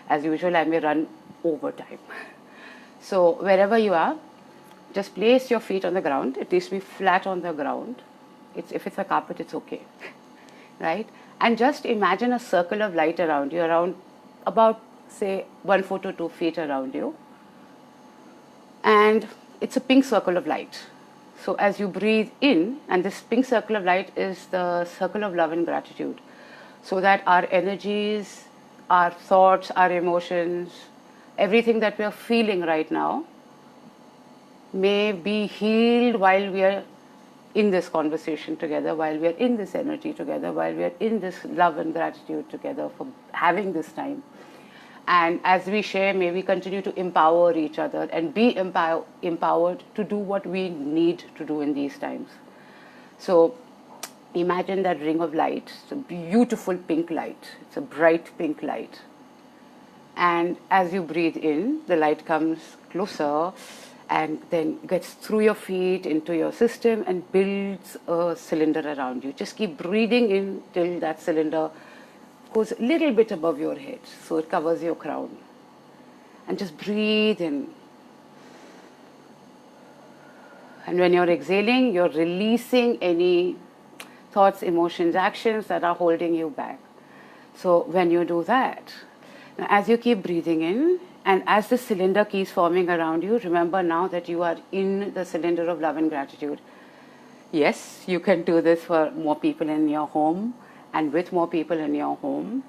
As usual, I may run over time. So wherever you are, just place your feet on the ground. It needs to be flat on the ground. If it's a carpet, it's okay, right? And just imagine a circle of light around you, around about, say, 1 foot or 2 feet around you. And it's a pink circle of light. So as you breathe in, and this pink circle of light is the circle of love and gratitude, so that our energies, our thoughts, our emotions, everything that we are feeling right now may be healed while we are in this conversation together, while we are in this energy together, while we are in this love and gratitude together for having this time. And as we share, may we continue to empower each other and be empowered to do what we need to do in these times. So imagine that ring of light. It's a beautiful pink light. It's a bright pink light. And as you breathe in, the light comes closer and then gets through your feet into your system and builds a cylinder around you. Just keep breathing in till that cylinder goes a little bit above your head, so it covers your crown. And just breathe in. And when you're exhaling, you're releasing any thoughts, emotions, actions that are holding you back. So when you do that, now as you keep breathing in, and as the cylinder keeps forming around you, remember now that you are in the cylinder of love and gratitude. Yes, you can do this for more people in your home and with more people in your home.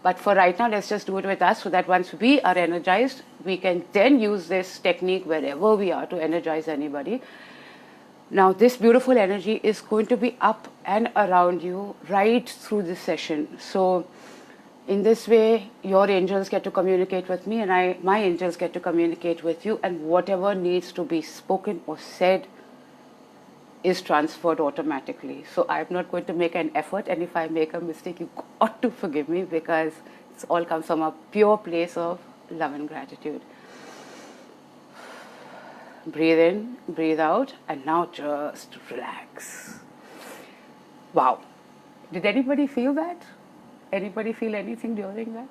But for right now, let's just do it with us, so that once we are energized, we can then use this technique wherever we are to energize anybody. Now, this beautiful energy is going to be up and around you right through this session. So in this way, your angels get to communicate with me, and my angels get to communicate with you, and whatever needs to be spoken or said is transferred automatically. So I'm not going to make an effort, and if I make a mistake, you got to forgive me, because it all comes from a pure place of love and gratitude. Breathe in, breathe out, and now just relax. Wow. Did anybody feel that? Anybody feel anything during that?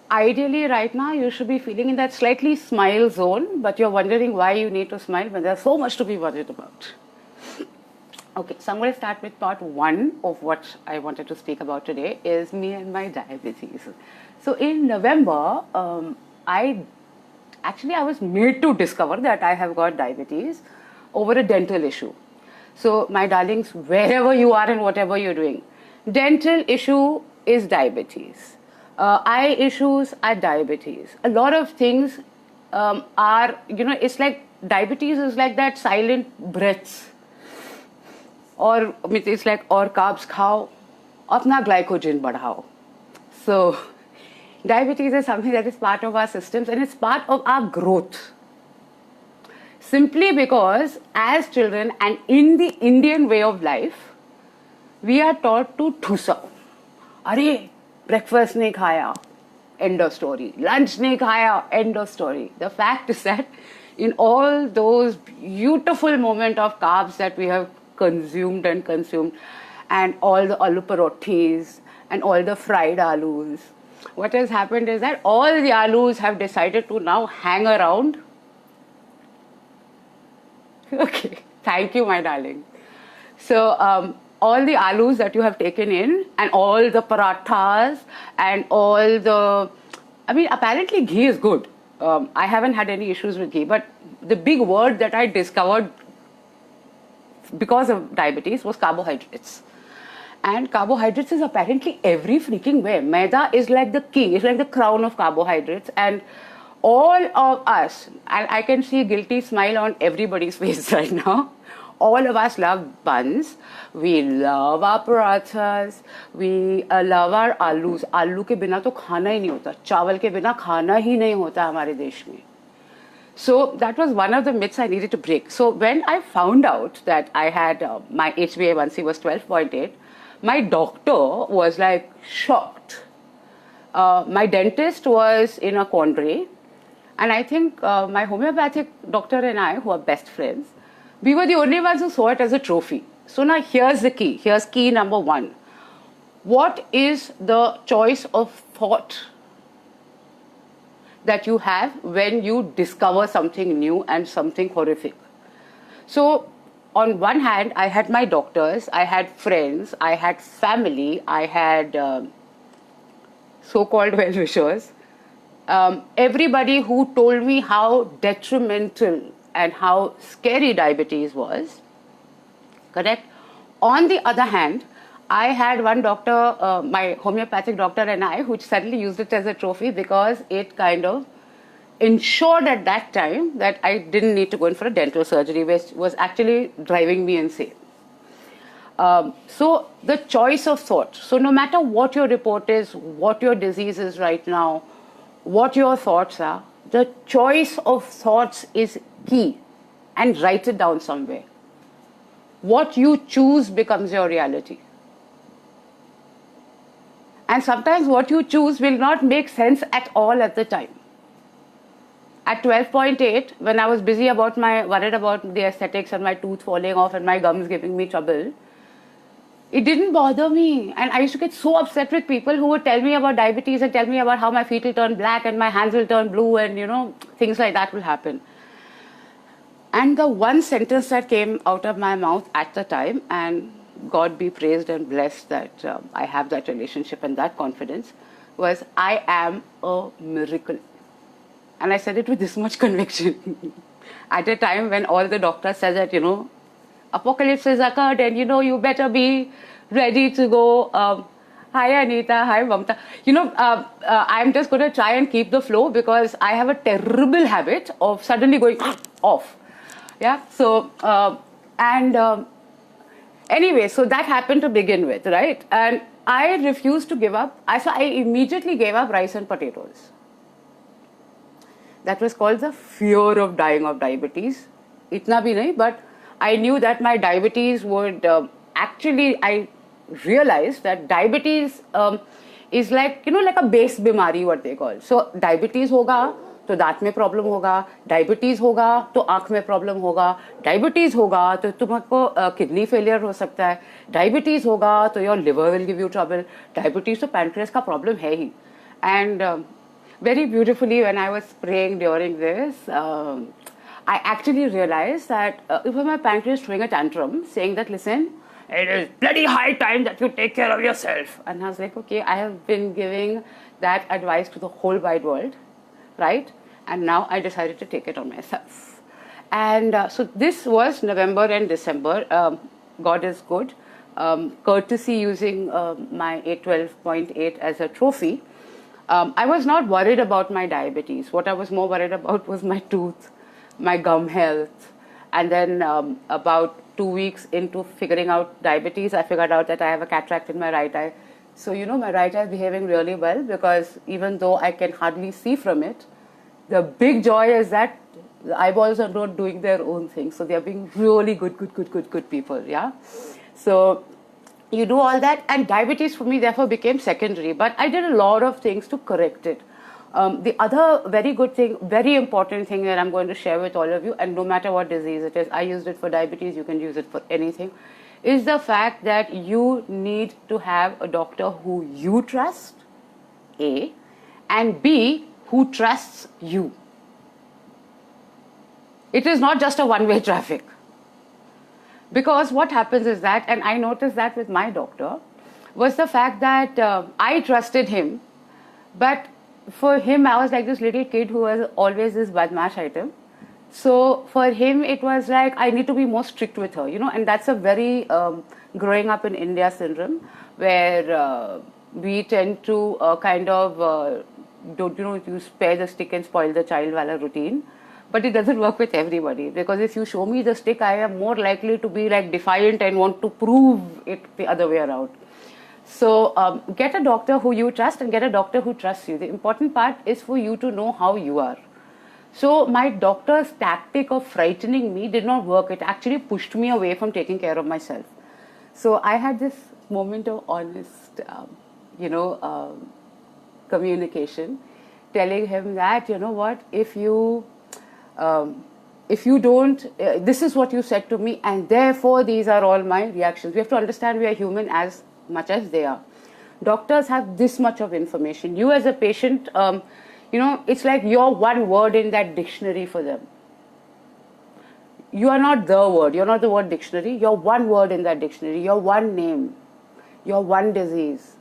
Ideally, right now, you should be feeling in that slightly smile zone, but you're wondering why you need to smile when there's so much to be worried about. Okay, so I'm going to start with part 1 of what I wanted to speak about today, is me and my diabetes. So in November, I was made to discover that I have got diabetes over a dental issue. So my darlings, wherever you are and whatever you're doing, dental issue is diabetes. Eye issues are diabetes. A lot of things are, it's like diabetes is like that silent breaths. Or it's like, और carbs खाओ, अपना glycogen बढ़ाओ. So diabetes is something that is part of our systems, and it's part of our growth. Simply because as children and in the Indian way of life, we are taught to thusa. Arey, breakfast nahi khaya, end of story. Lunch nahi khaya, end of story. The fact is that in all those beautiful moments of carbs that we have consumed, and all the aloo parothis and all the fried aloos, what has happened is that all the aloos have decided to now hang around. Okay, thank you, my darling. So all the aloos that you have taken in, and all the parathas, and all the, apparently ghee is good. I haven't had any issues with ghee, but the big word that I discovered because of diabetes was carbohydrates. And carbohydrates is apparently every freaking way. Maida is like the king, it's like the crown of carbohydrates. And all of us, and I can see a guilty smile on everybody's face right now, all of us love buns, we love our parathas, we love our alus. Aloo ke bina to khana hi nahi hota, chawal ke bina khana hi nahi hota hamare desh mein. So that was one of the myths I needed to break. So when I found out that I had my HbA1c was 12.8, my doctor was like shocked. My dentist was in a quandary. And I think my homeopathic doctor and I, who are best friends, we were the only ones who saw it as a trophy. So now here's the key. Here's key number 1. what is the choice of thought that you have when you discover something new and something horrific? So, on one hand, I had my doctors, I had friends, I had family, I had so-called well-wishers, everybody who told me how detrimental and how scary diabetes was, correct? On the other hand, I had one doctor, my homeopathic doctor and I, who suddenly used it as a trophy because it kind of ensured at that time that I didn't need to go in for a dental surgery, which was actually driving me insane. So the choice of thought. So no matter what your report is, what your disease is right now, what your thoughts are, the choice of thoughts is key, and write it down somewhere. What you choose becomes your reality. And sometimes what you choose will not make sense at all at the time. At 12.8, when I was worried about the aesthetics and my tooth falling off and my gums giving me trouble, it didn't bother me. And I used to get so upset with people who would tell me about diabetes and tell me about how my feet will turn black and my hands will turn blue and, things like that will happen. And the one sentence that came out of my mouth at the time, and God be praised and blessed that I have that relationship and that confidence, was, I am a miracle. And I said it with this much conviction. At a time when all the doctors said that, apocalypse has occurred and, you better be ready to go. Hi, Anita. Hi, Mamta. I'm just going to try and keep the flow because I have a terrible habit of suddenly going off. Yeah. So, anyway, so that happened to begin with, right? And I refused to give up. So I immediately gave up rice and potatoes. That was called the fear of dying of diabetes. Itna bhi nahi, but I knew that my diabetes would I realized that diabetes is like, like a base bimari, what they call. So diabetes hoga, तो दांत में problem होगा, diabetes होगा तो आंख में problem होगा, diabetes होगा तो तुमको किडनी फेलियर हो सकता है, डायबिटीज होगा तो your liver will give you trouble, diabetes तो पैनक्रियास का प्रॉब्लम है ही. And very beautifully, when I was praying during this, I actually realized that if my pancreas throwing a tantrum, saying that, listen, it is bloody high time that you take care of yourself. And I was like, okay, I have been giving that advice to the whole wide world, right? And now I decided to take it on myself. And so this was November and December. God is good. Courtesy using my 812.8 as a trophy. I was not worried about my diabetes. What I was more worried about was my tooth, my gum health. And then about 2 weeks into figuring out diabetes, I figured out that I have a cataract in my right eye. So, my right eye is behaving really well, because even though I can hardly see from it, the big joy is that the eyeballs are not doing their own thing. So they are being really good people, yeah? So you do all that, and diabetes for me therefore became secondary, but I did a lot of things to correct it. The other very good thing, very important thing that I'm going to share with all of you, and no matter what disease it is, I used it for diabetes, you can use it for anything, is the fact that you need to have a doctor who you trust, A, and B, who trusts you. It is not just a one-way traffic. Because what happens is that, and I noticed that with my doctor, was the fact that I trusted him, but for him I was like this little kid who was always this badmash item. So for him it was like, I need to be more strict with her, and that's a very growing up in India syndrome, where we tend to you spare the stick and spoil the child wala routine. But it doesn't work with everybody, because if you show me the stick, I am more likely to be like defiant and want to prove it the other way around. So get a doctor who you trust and get a doctor who trusts you. The important part is for you to know how you are. So my doctor's tactic of frightening me did not work. It actually pushed me away from taking care of myself. So I had this moment of honest, communication, telling him that, what, if you don't, this is what you said to me, and therefore these are all my reactions. We have to understand we are human as much as they are. Doctors have this much of information. You as a patient, it's like you're one word in that dictionary for them. You are not the word. You're not the word dictionary. You're one word in that dictionary. You're one name. You're one disease.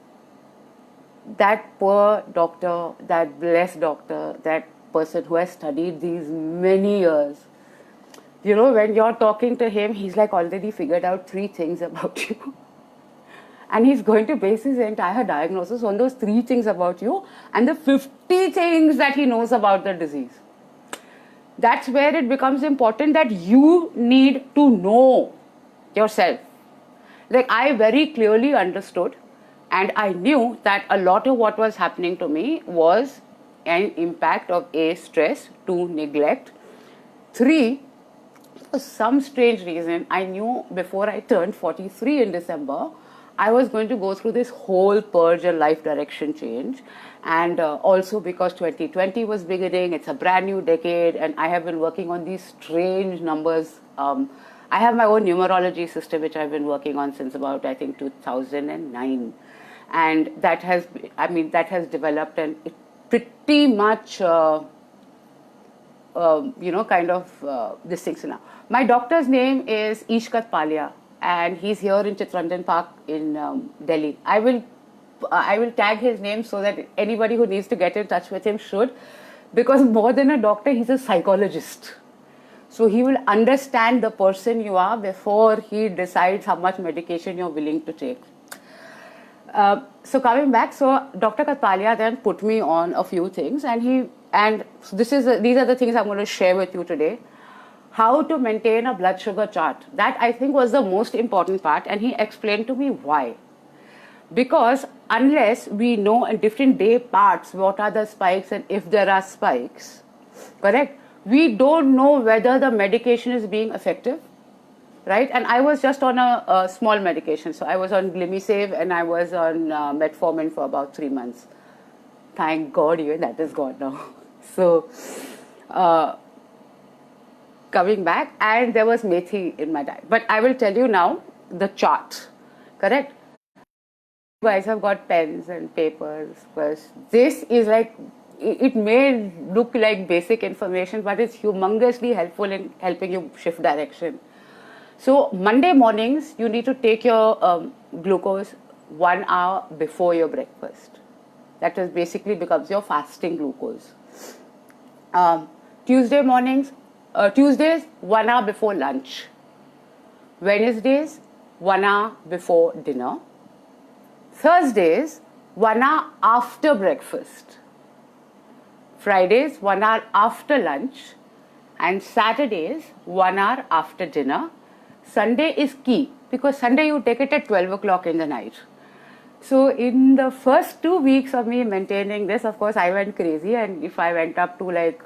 That poor doctor, that blessed doctor, that person who has studied these many years, when you're talking to him, he's like already figured out 3 things about you. And he's going to base his entire diagnosis on those 3 things about you and the 50 things that he knows about the disease. That's where it becomes important that you need to know yourself. Like, I very clearly understood and I knew that a lot of what was happening to me was an impact of A, stress, 2, neglect, 3, for some strange reason, I knew before I turned 43 in December, I was going to go through this whole purge and life direction change. And also because 2020 was beginning, it's a brand new decade, and I have been working on these strange numbers. I have my own numerology system, which I've been working on since about, I think, 2009. And that has developed, and it pretty much, this thing. So now, my doctor's name is Ishkat Palia, and he's here in Chitranjan Park in Delhi. I will tag his name so that anybody who needs to get in touch with him should, because more than a doctor, he's a psychologist. So he will understand the person you are before he decides how much medication you're willing to take. So coming back, so Dr. Katpalia then put me on a few things, and these are the things I'm going to share with you today. How to maintain a blood sugar chart. That, I think, was the most important part, and he explained to me why. Because unless we know in different day parts what are the spikes and if there are spikes, correct, we don't know whether the medication is being effective, right? And I was just on a small medication. So I was on Glimisave and I was on Metformin for about 3 months. Thank God even that is gone now. So coming back, and there was methi in my diet. But I will tell you now the chart, correct? You guys have got pens and papers, because this is like, it may look like basic information, but it's humongously helpful in helping you shift direction. So Monday mornings, you need to take your glucose 1 hour before your breakfast. That is basically becomes your fasting glucose. Tuesdays 1 hour before lunch. Wednesdays 1 hour before dinner. Thursdays 1 hour after breakfast. Fridays 1 hour after lunch, and Saturdays 1 hour after dinner. Sunday is key, because Sunday you take it at 12 o'clock in the night. So in the first 2 weeks of me maintaining this, of course I went crazy, and if I went up to like,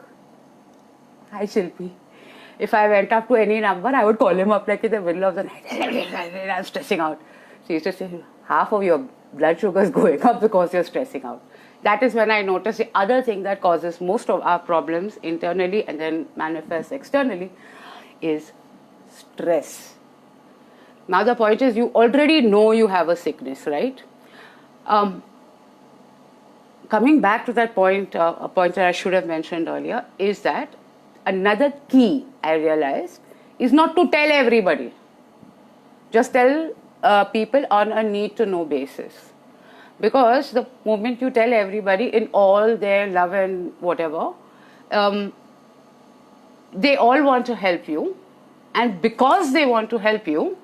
hi Shilpi, if I went up to any number, I would call him up like in the middle of the night. I'm stressing out. So he used to say, half of your blood sugar is going up because you're stressing out. That is when I noticed the other thing that causes most of our problems internally and then manifests externally is stress. Now the point is, you already know you have a sickness, right? Coming back to that point, a point that I should have mentioned earlier, is that another key I realized is not to tell everybody. Just tell people on a need to know basis. Because the moment you tell everybody in all their love and whatever, they all want to help you. And because they want to help you,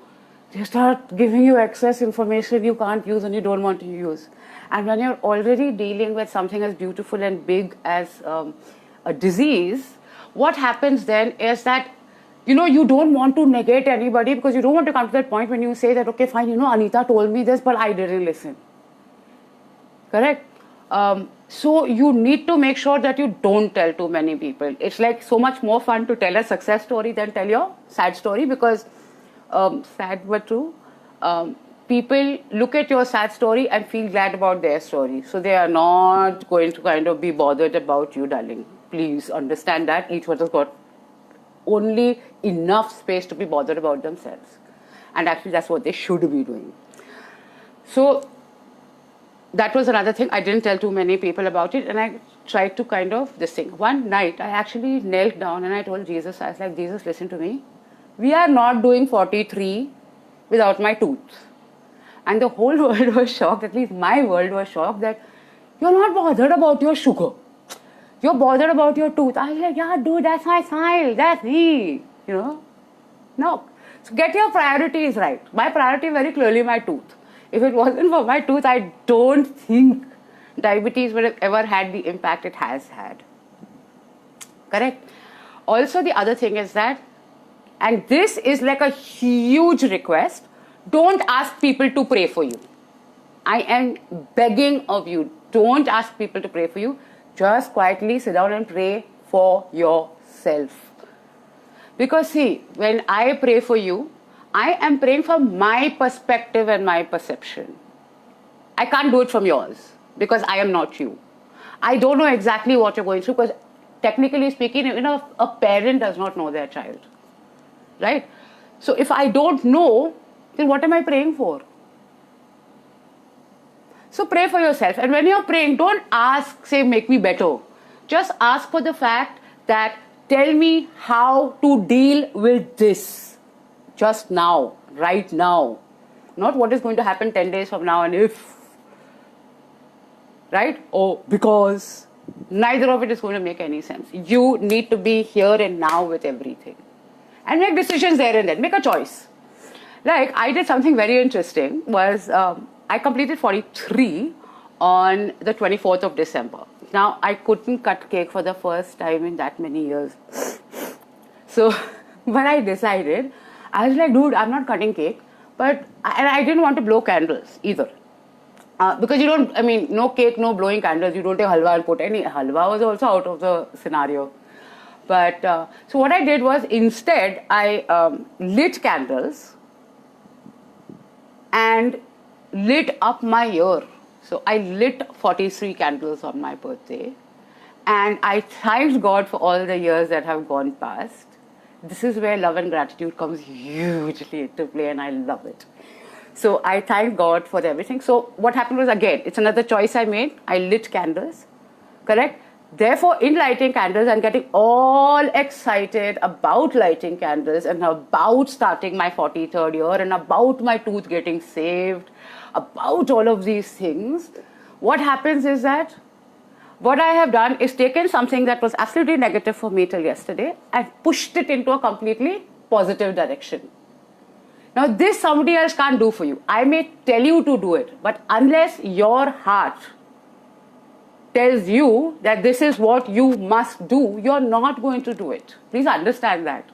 they start giving you excess information you can't use and you don't want to use. And when you're already dealing with something as beautiful and big as a disease, what happens then is that, you don't want to negate anybody, because you don't want to come to that point when you say that, okay, fine, Anita told me this, but I didn't listen. Correct? So you need to make sure that you don't tell too many people. It's like so much more fun to tell a success story than tell your sad story, because sad but true, people look at your sad story and feel glad about their story. So they are not going to kind of be bothered about you, darling. Please understand that each one has got only enough space to be bothered about themselves. And actually that's what they should be doing. So that was another thing. I didn't tell too many people about it, and I tried to kind of this thing. One night, I actually knelt down and I told Jesus, I was like, Jesus, listen to me. We are not doing 43 without my tooth. And the whole world was shocked, at least my world was shocked, that you're not bothered about your sugar. You're bothered about your tooth. I was like, yeah, dude, that's my smile. That's me. You know? No. So get your priorities right. My priority is very clearly my tooth. If it wasn't for my tooth, I don't think diabetes would have ever had the impact it has had. Correct? Also, the other thing is that, and this is like a huge request, don't ask people to pray for you. I am begging of you, don't ask people to pray for you. Just quietly sit down and pray for yourself. Because see, when I pray for you, I am praying from my perspective and my perception. I can't do it from yours because I am not you. I don't know exactly what you're going through because technically speaking, a parent does not know their child. Right? So if I don't know, then what am I praying for? So pray for yourself. And when you're praying, don't ask, say, make me better. Just ask for the fact that tell me how to deal with this just now, right now. Not what is going to happen 10 days from now and if. Right? Or because. Neither of it is going to make any sense. You need to be here and now with everything. And make decisions there and then. Make a choice. Like, I did something very interesting was, I completed 43 on the 24th of December. Now, I couldn't cut cake for the first time in that many years. So, when I decided, I was like, dude, I'm not cutting cake. And I didn't want to blow candles either. Because you don't, no cake, no blowing candles. You don't take halwa and put any. Halwa was also out of the scenario. But, so what I did was, instead, I lit candles and lit up my year. So I lit 43 candles on my birthday. And I thanked God for all the years that have gone past. This is where love and gratitude comes hugely into play, and I love it. So I thank God for everything. So what happened was, again, it's another choice I made. I lit candles, correct? Therefore, in lighting candles, I'm getting all excited about lighting candles and about starting my 43rd year and about my tooth getting saved, about all of these things. What happens is that what I have done is taken something that was absolutely negative for me till yesterday and pushed it into a completely positive direction. Now, this somebody else can't do for you. I may tell you to do it, but unless your heart tells you that this is what you must do, you're not going to do it. Please understand that.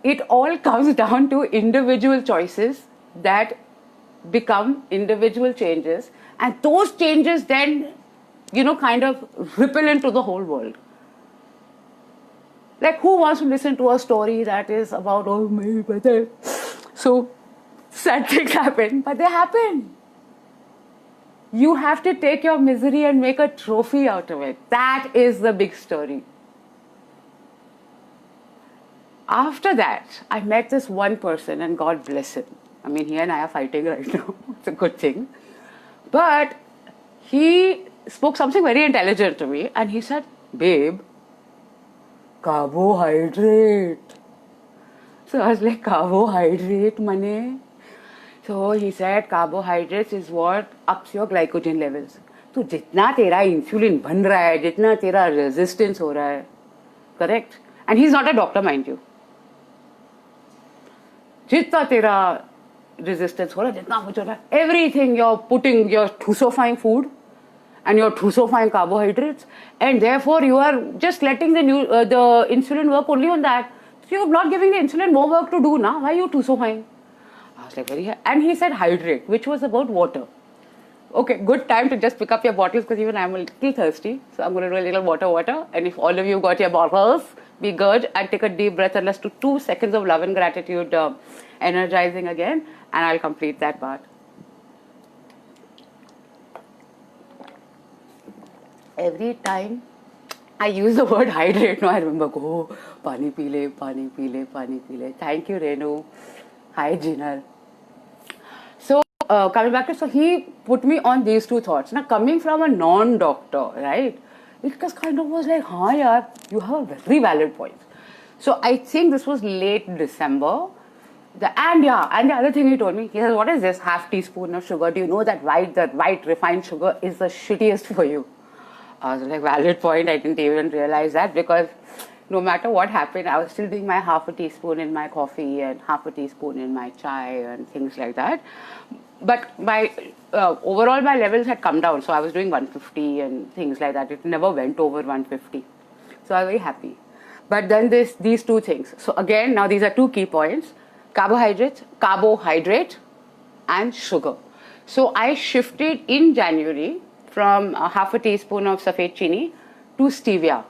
It all comes down to individual choices that become individual changes, and those changes then, kind of ripple into the whole world. Like, who wants to listen to a story that is about, oh, maybe, but so sad things happen, but they happen. You have to take your misery and make a trophy out of it. That is the big story. After that, I met this one person, and God bless him. He and I are fighting right now. It's a good thing. But he spoke something very intelligent to me, and he said, babe, carbohydrate. So I was like, carbohydrate, mane? So he said, carbohydrates is what ups your glycogen levels. So jitna tera insulin ban raha hai, jitna tera resistance ho raha hai, correct? And he's not a doctor, mind you. Jitna tera resistance ho raha hai, jitna kuch ho raha hai, everything you're putting, you're thusifying food and you're thusifying carbohydrates, and therefore you are just letting the insulin work only on that. So you're not giving the insulin more work to do now. Why are you thusifying? I was like, and he said hydrate, which was about water. Okay, good time to just pick up your bottles because even I'm a little thirsty. So I'm going to do a little water. And if all of you got your bottles, be good and take a deep breath and let's do 2 seconds of love and gratitude, energizing again, and I'll complete that part. Every time I use the word hydrate, I remember, go, pani pile, pani pile, pani pile. Thank you, Renu. Hi, Jinal. So, coming back to, so he put me on these two thoughts. Now, coming from a non-doctor, right, it just kind of was like, हाँ यार, you have a very valid point. So I think this was late December. And the other thing he told me, he says, what is this half teaspoon of sugar? Do you know that white refined sugar is the shittiest for you? I was like, valid point. I didn't even realize that, because no matter what happened, I was still doing my half a teaspoon in my coffee and half a teaspoon in my chai and things like that. But my overall my levels had come down, so I was doing 150 and things like that. It never went over 150, so I was very happy. But then these two things. So again, now these are two key points: carbohydrate, and sugar. So I shifted in January from half a teaspoon of safed chini to stevia,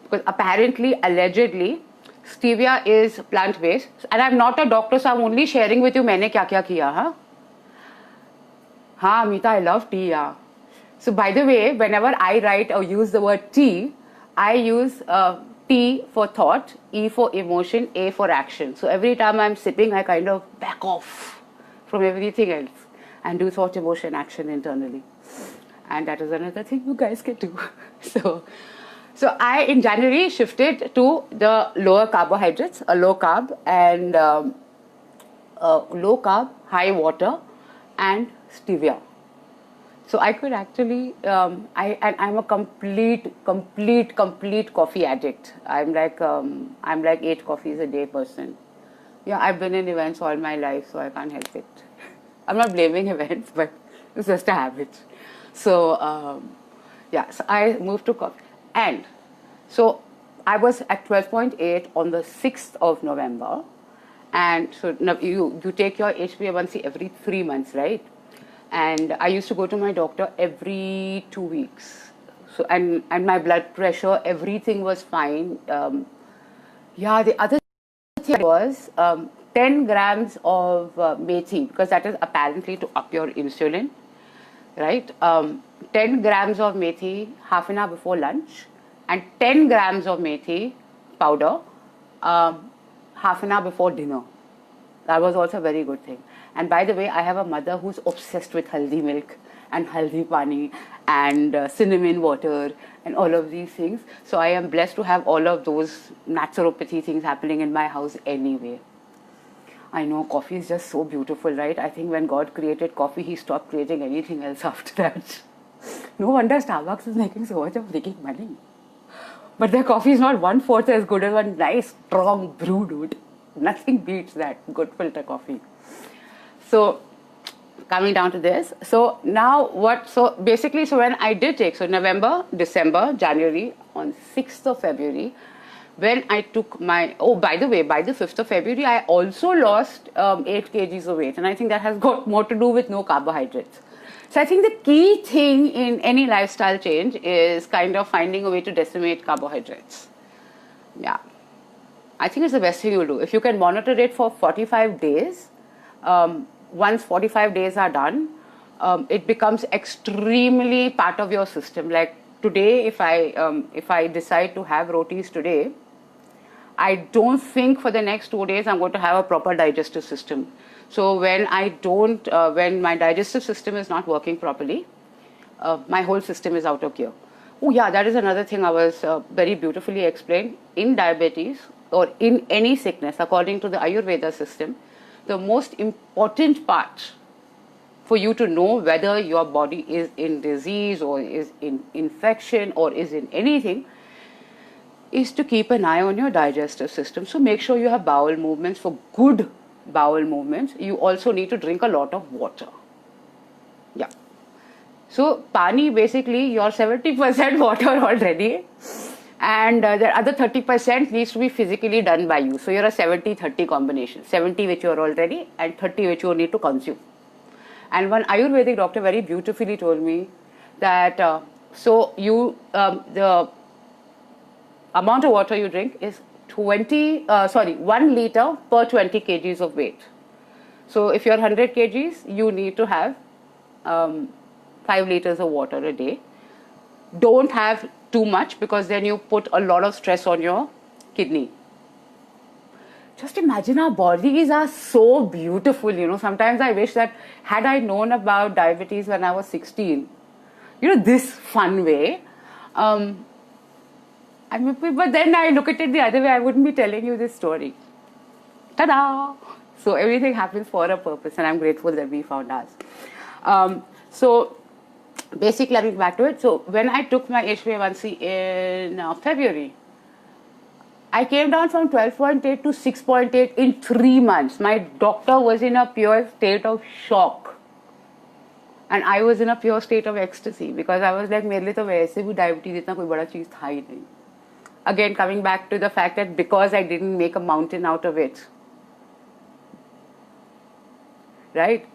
because apparently, allegedly, stevia is plant-based. And I'm not a doctor, so I'm only sharing with you मैंने क्या क्या किया, huh? हाँ, Meeta, I love tea, yeah. So by the way, whenever I write or use the word tea, I use T for thought, E for emotion, A for action. So every time I'm sipping, I kind of back off from everything else and do thought, emotion, action internally. And that is another thing you guys can do. So I, in January, shifted to the lower carbohydrates, a low carb, and low carb, high water, and stevia. So I could actually, I'm a complete coffee addict. I'm like 8 coffees a day person. Yeah, I've been in events all my life, so I can't help it. I'm not blaming events, but it's just a habit. So yeah, so I moved to coffee. And so I was at 12.8 on the 6th of November. And so now you take your HbA1c every 3 months, right? And I used to go to my doctor every 2 weeks. So and my blood pressure, everything was fine. Yeah, the other thing was 10 grams of methi, because that is apparently to up your insulin, right? 10 grams of methi half an hour before lunch, and 10 grams of methi powder half an hour before dinner. That was also a very good thing. And by the way, I have a mother who's obsessed with haldi milk and haldi pani and cinnamon water and all of these things. So I am blessed to have all of those naturopathy things happening in my house anyway. I know coffee is just so beautiful, right? I think when God created coffee, he stopped creating anything else after that. No wonder Starbucks is making so much of freaking money. But their coffee is not 1/4 as good as one nice, strong brew, dude. Nothing beats that good filter coffee. So, coming down to this. So, now what? So, basically, so when I did take, so November, December, January, on 6th of February, when I took my, oh, by the way, by the 5th of February, I also lost 8 kgs of weight. And I think that has got more to do with no carbohydrates. So I think the key thing in any lifestyle change is kind of finding a way to decimate carbohydrates. Yeah. I think it's the best thing you'll do. If you can monitor it for 45 days, once 45 days are done, it becomes extremely part of your system. Like today, if I decide to have rotis today, I don't think for the next 2 days I'm going to have a proper digestive system. So when when my digestive system is not working properly, my whole system is out of gear. Oh yeah, that is another thing I was very beautifully explained. In diabetes or in any sickness, according to the Ayurveda system, the most important part for you to know whether your body is in disease or is in infection or is in anything is to keep an eye on your digestive system. So make sure you have bowel movements. For good bowel movements, you also need to drink a lot of water. Yeah. So pani, basically you're 70% water already, and the other 30% needs to be physically done by you. So you're a 70-30 combination. 70 which you're already and 30 which you need to consume. And one Ayurvedic doctor very beautifully told me that the amount of water you drink is 1 liter per 20 kgs of weight. So if you're 100 kgs, you need to have 5 liters of water a day. Don't have too much, because then you put a lot of stress on your kidney. just imagine, our bodies are so beautiful, you know. Sometimes I wish that had I known about diabetes when I was 16, you know, this fun way. But then I look at it the other way, I wouldn't be telling you this story. Ta-da! So everything happens for a purpose, and I'm grateful that we found ours. So basically, coming back to it, so when I took my HbA1c in February, I came down from 12.8 to 6.8 in 3 months. My doctor was in a pure state of shock. And I was in a pure state of ecstasy because I was like, मेरे लिए तो वैसे भी diabetes इतना कोई बड़ा चीज़ था ही नहीं. Again, coming back to the fact that because I didn't make a mountain out of it, right?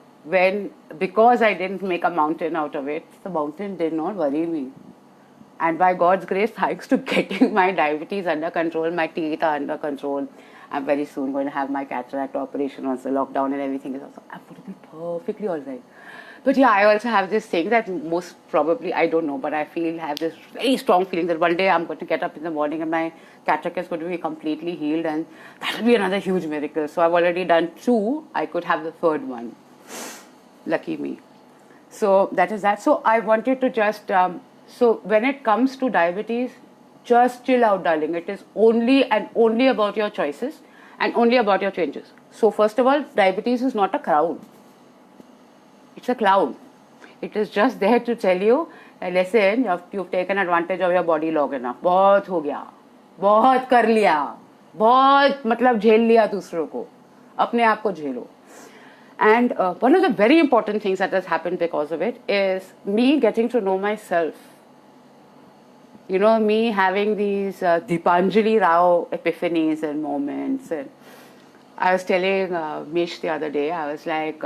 Because I didn't make a mountain out of it, the mountain did not worry me. And by God's grace, thanks to getting my diabetes under control, my teeth are under control. I'm very soon going to have my cataract operation once the lockdown and everything is also. I'm going to be perfectly all right. But yeah, I also have this thing that most probably, I don't know, but I have this very strong feeling that one day I'm going to get up in the morning and my cataract is going to be completely healed, and that will be another huge miracle. So I've already done 2. I could have the 3rd one. Lucky me. So that is that. So I wanted to just, so when it comes to diabetes, just chill out, darling. It is only and only about your choices and only about your changes. So first of all, diabetes is not a crown. It's a clown. It is just there to tell you, listen, you've taken advantage of your body long enough. बहुत हो गया, बहुत कर लिया, बहुत मतलब झेल लिया दूसरों को, अपने आप को झेलो. And one of the very important things that has happened because of it is me getting to know myself. You know, me having these Deepanjali Rao epiphanies and moments. And I was telling Mish the other day, I was like,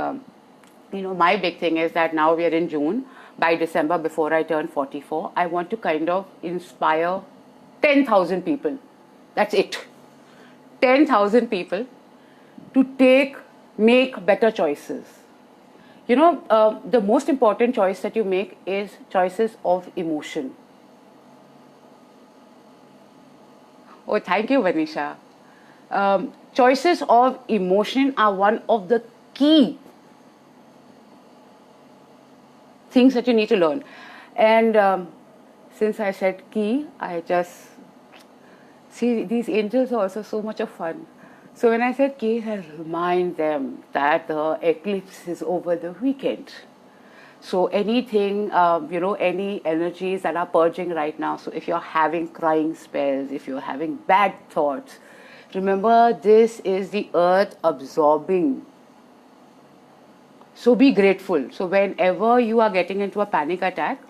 you know, my big thing is that now we are in June. By December, before I turn 44, I want to kind of inspire 10,000 people. That's it. 10,000 people to make better choices. You know, the most important choice that you make is choices of emotion. Oh, thank you, Vanisha. Choices of emotion are one of the key things that you need to learn. And since I said key, I just see these angels are also so much of fun. So when I said key, I remind them that the eclipse is over the weekend. So anything, you know, any energies that are purging right now. So if you're having crying spells, if you're having bad thoughts, remember this is the earth absorbing. So be grateful. So whenever you are getting into a panic attack,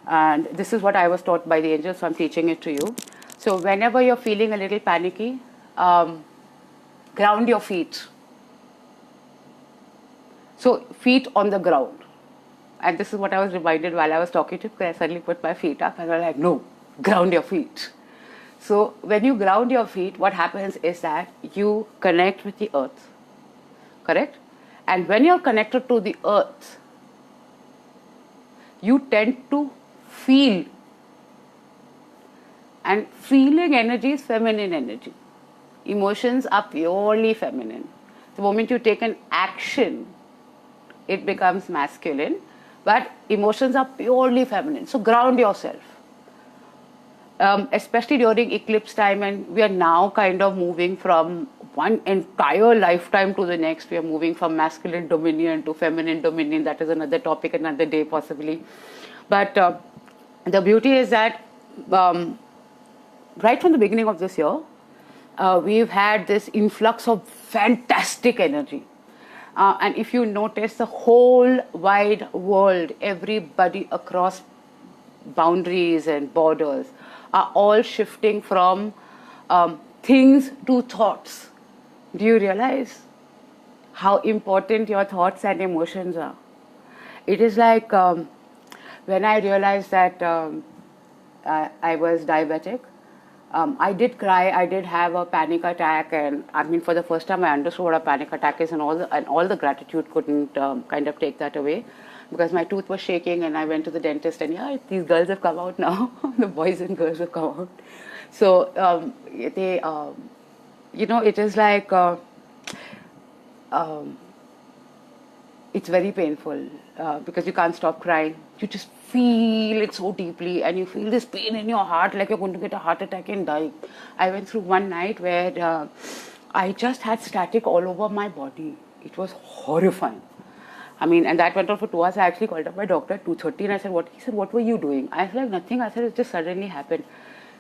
and this is what I was taught by the angels, so I'm teaching it to you. So whenever you're feeling a little panicky, ground your feet. So feet on the ground. And this is what I was reminded while I was talking to you, because I suddenly put my feet up and I was like, no, ground your feet. So when you ground your feet, what happens is that you connect with the earth. Correct? And when you're connected to the earth, you tend to feel. And feeling energy is feminine energy. Emotions are purely feminine. The moment you take an action, it becomes masculine. But emotions are purely feminine. So ground yourself. Especially during eclipse time, and we are now kind of moving from one entire lifetime to the next. We are moving from masculine dominion to feminine dominion. That is another topic, another day possibly. But the beauty is that right from the beginning of this year, we've had this influx of fantastic energy. And if you notice, the whole wide world, everybody across boundaries and borders are all shifting from things to thoughts. Do you realize how important your thoughts and emotions are? It is like when I realized that I was diabetic, I did cry, I did have a panic attack, and I mean, for the first time I understood what a panic attack is, and all the gratitude couldn't kind of take that away, because my tooth was shaking and I went to the dentist, and yeah, these girls have come out now, the boys and girls have come out. So it is like, it's very painful because you can't stop crying. You just feel it so deeply, and you feel this pain in your heart like you're going to get a heart attack and die. I went through one night where I just had static all over my body. It was horrifying. I mean, and that went on for 2 hours. I actually called up my doctor at 2:30 and I said, what? He said, what were you doing? I was like, nothing. I said, it just suddenly happened.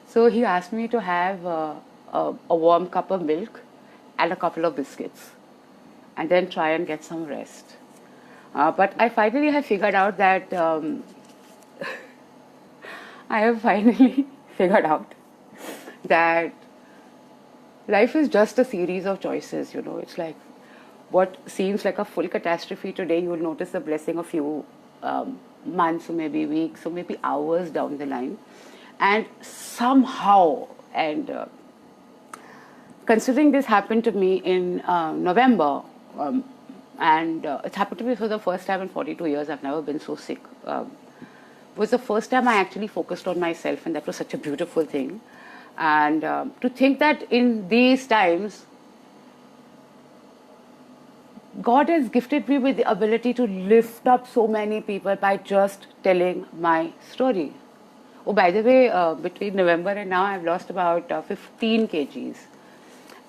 So he asked me to have a warm cup of milk and a couple of biscuits and then try and get some rest. But I finally have figured out that that life is just a series of choices. It's like what seems like a full catastrophe today, you will notice the blessing a few months or maybe weeks or maybe hours down the line. And somehow, and considering this happened to me in November, and it's happened to me for the first time in 42 years. I've never been so sick. It was the first time I actually focused on myself, and that was such a beautiful thing. And to think that in these times, God has gifted me with the ability to lift up so many people by just telling my story. Oh, by the way, between November and now, I've lost about 15 kgs.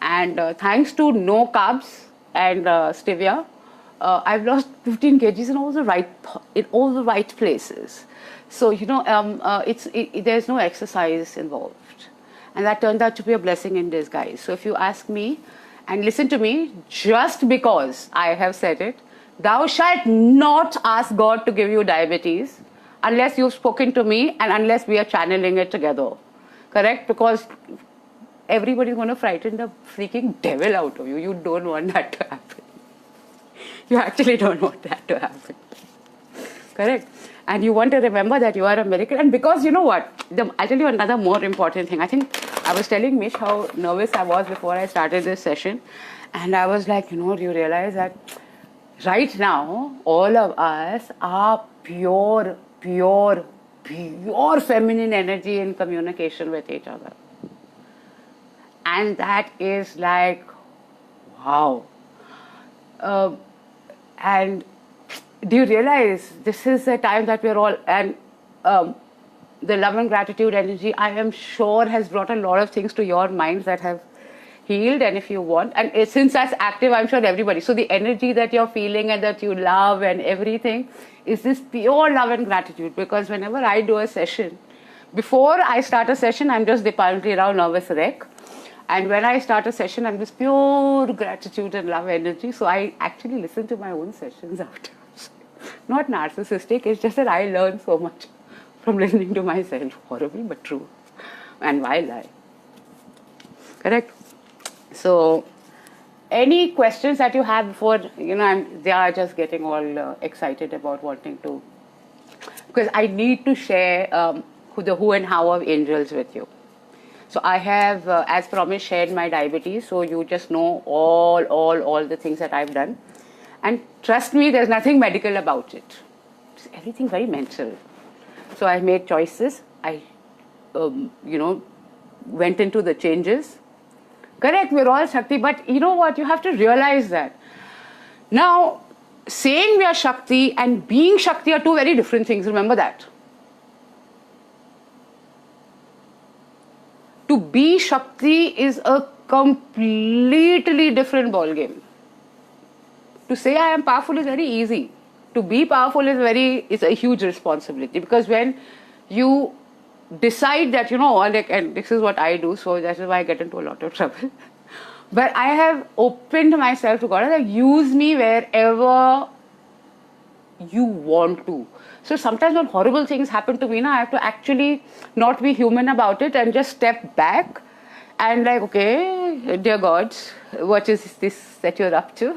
And thanks to no carbs and stevia, I've lost 15 kgs in all the right places. So there's no exercise involved, and that turned out to be a blessing in disguise. So if you ask me, and listen to me, just because I have said it, thou shalt not ask God to give you diabetes unless you've spoken to me and unless we are channeling it together. Correct? Because everybody's going to frighten the freaking devil out of you. You don't want that to happen. You actually don't want that to happen. Correct? And you want to remember that you are a miracle. And because you know what? I'll tell you another more important thing. I think I was telling Mish how nervous I was before I started this session. And I was like, do you realize that right now, all of us are pure feminine energy in communication with each other. And that is like, wow. And do you realize this is the time that we're all, and the love and gratitude energy, I am sure, has brought a lot of things to your minds that have healed. And if you want, and since that's active, I'm sure everybody, so the energy that you're feeling and that you love and everything is this pure love and gratitude. Because whenever I do a session, before I start a session, I'm just Dipalti Rao, nervous wreck. And when I start a session, I'm this pure gratitude and love energy. So I actually listen to my own sessions afterwards. Not narcissistic, it's just that I learn so much from listening to myself. Horrible, but true. And why lie? Correct? So, any questions that you have before, they are just getting all excited about wanting to, because I need to share the who and how of angels with you. So I have, as promised, shared my diabetes, so you just know all the things that I've done. And trust me, there's nothing medical about it. It's everything very mental. So I made choices. I, went into the changes. Correct, we're all Shakti, but you know what? You have to realize that. Now, saying we are Shakti and being Shakti are two very different things. Remember that. To be Shakti is a completely different ballgame. To say I am powerful is very easy. To be powerful is a huge responsibility, because when you decide that, and this is what I do, so that is why I get into a lot of trouble. But I have opened myself to God, like, use me wherever you want to. So sometimes when horrible things happen to me, I have to actually not be human about it and just step back and like, okay, dear God, what is this that you're up to?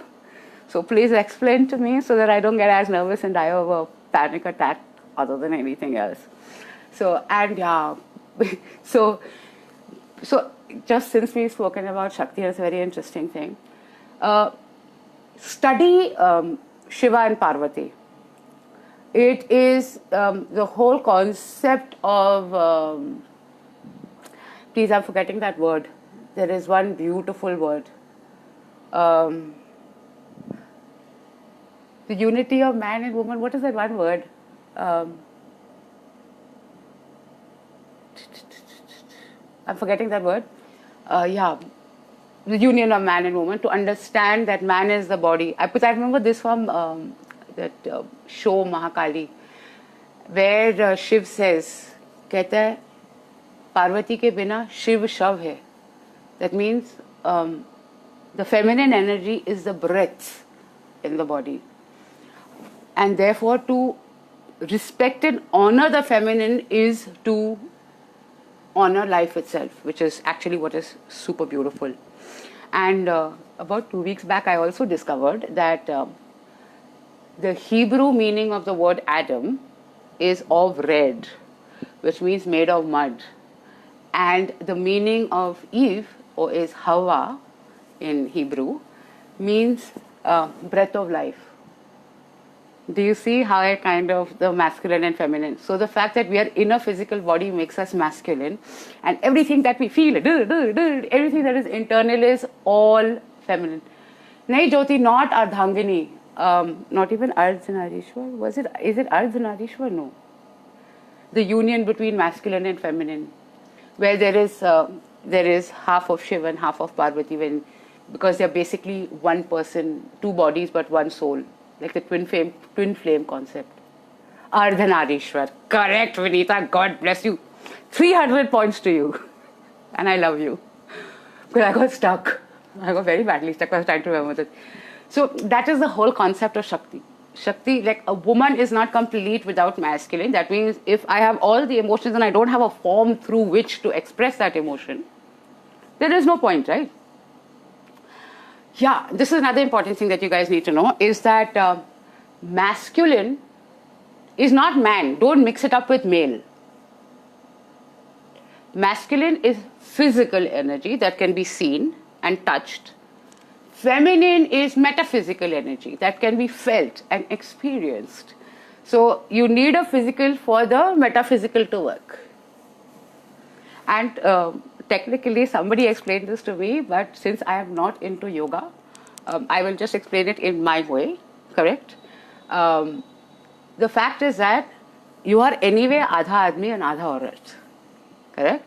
So please explain to me so that I don't get as nervous and die of a panic attack other than anything else. So, and yeah, so just since we've spoken about Shakti, it's a very interesting thing. Study Shiva and Parvati. It is the whole concept of, please, I'm forgetting that word. there is one beautiful word. The unity of man and woman. What is that one word? I'm forgetting that word. Yeah, the union of man and woman, to understand that man is the body. Because I remember this from that show Mahakali, where Shiv says, कहता है पार्वती के बिना शिव शव है. That means the feminine energy is the breath in the body, and therefore to respect and honor the feminine is to honor life itself, which is actually what is super beautiful. And about 2 weeks back, I also discovered that the Hebrew meaning of the word Adam is of red, which means made of mud. And the meaning of Eve, or is Hawa in Hebrew, means breath of life. Do you see how I kind of the masculine and feminine? So the fact that we are in a physical body makes us masculine, and everything that we feel, everything that is internal is all feminine. Nahi Jyoti, not Ardhangini, not even Ardhanarishwar. Is it Ardhanarishwar? No. The union between masculine and feminine, where there is half of Shiva and half of Parvati, because they are basically one person, two bodies but one soul. Like the twin flame concept. Ardhanarishwar. Correct, Vinita. God bless you. 300 points to you. And I love you. Because I got stuck. I got very badly stuck. I was trying to remember that. So that is the whole concept of Shakti. Shakti, like a woman is not complete without masculine. That means if I have all the emotions and I don't have a form through which to express that emotion, there is no point, right? Yeah, this is another important thing that you guys need to know, is that masculine is not man. Don't mix it up with male. Masculine is physical energy that can be seen and touched. Feminine is metaphysical energy that can be felt and experienced. So you need a physical for the metaphysical to work. And technically somebody explained this to me, but since I am not into yoga, I will just explain it in my way, correct? The fact is that you are anyway Adha Admi and Adha Aurat, correct?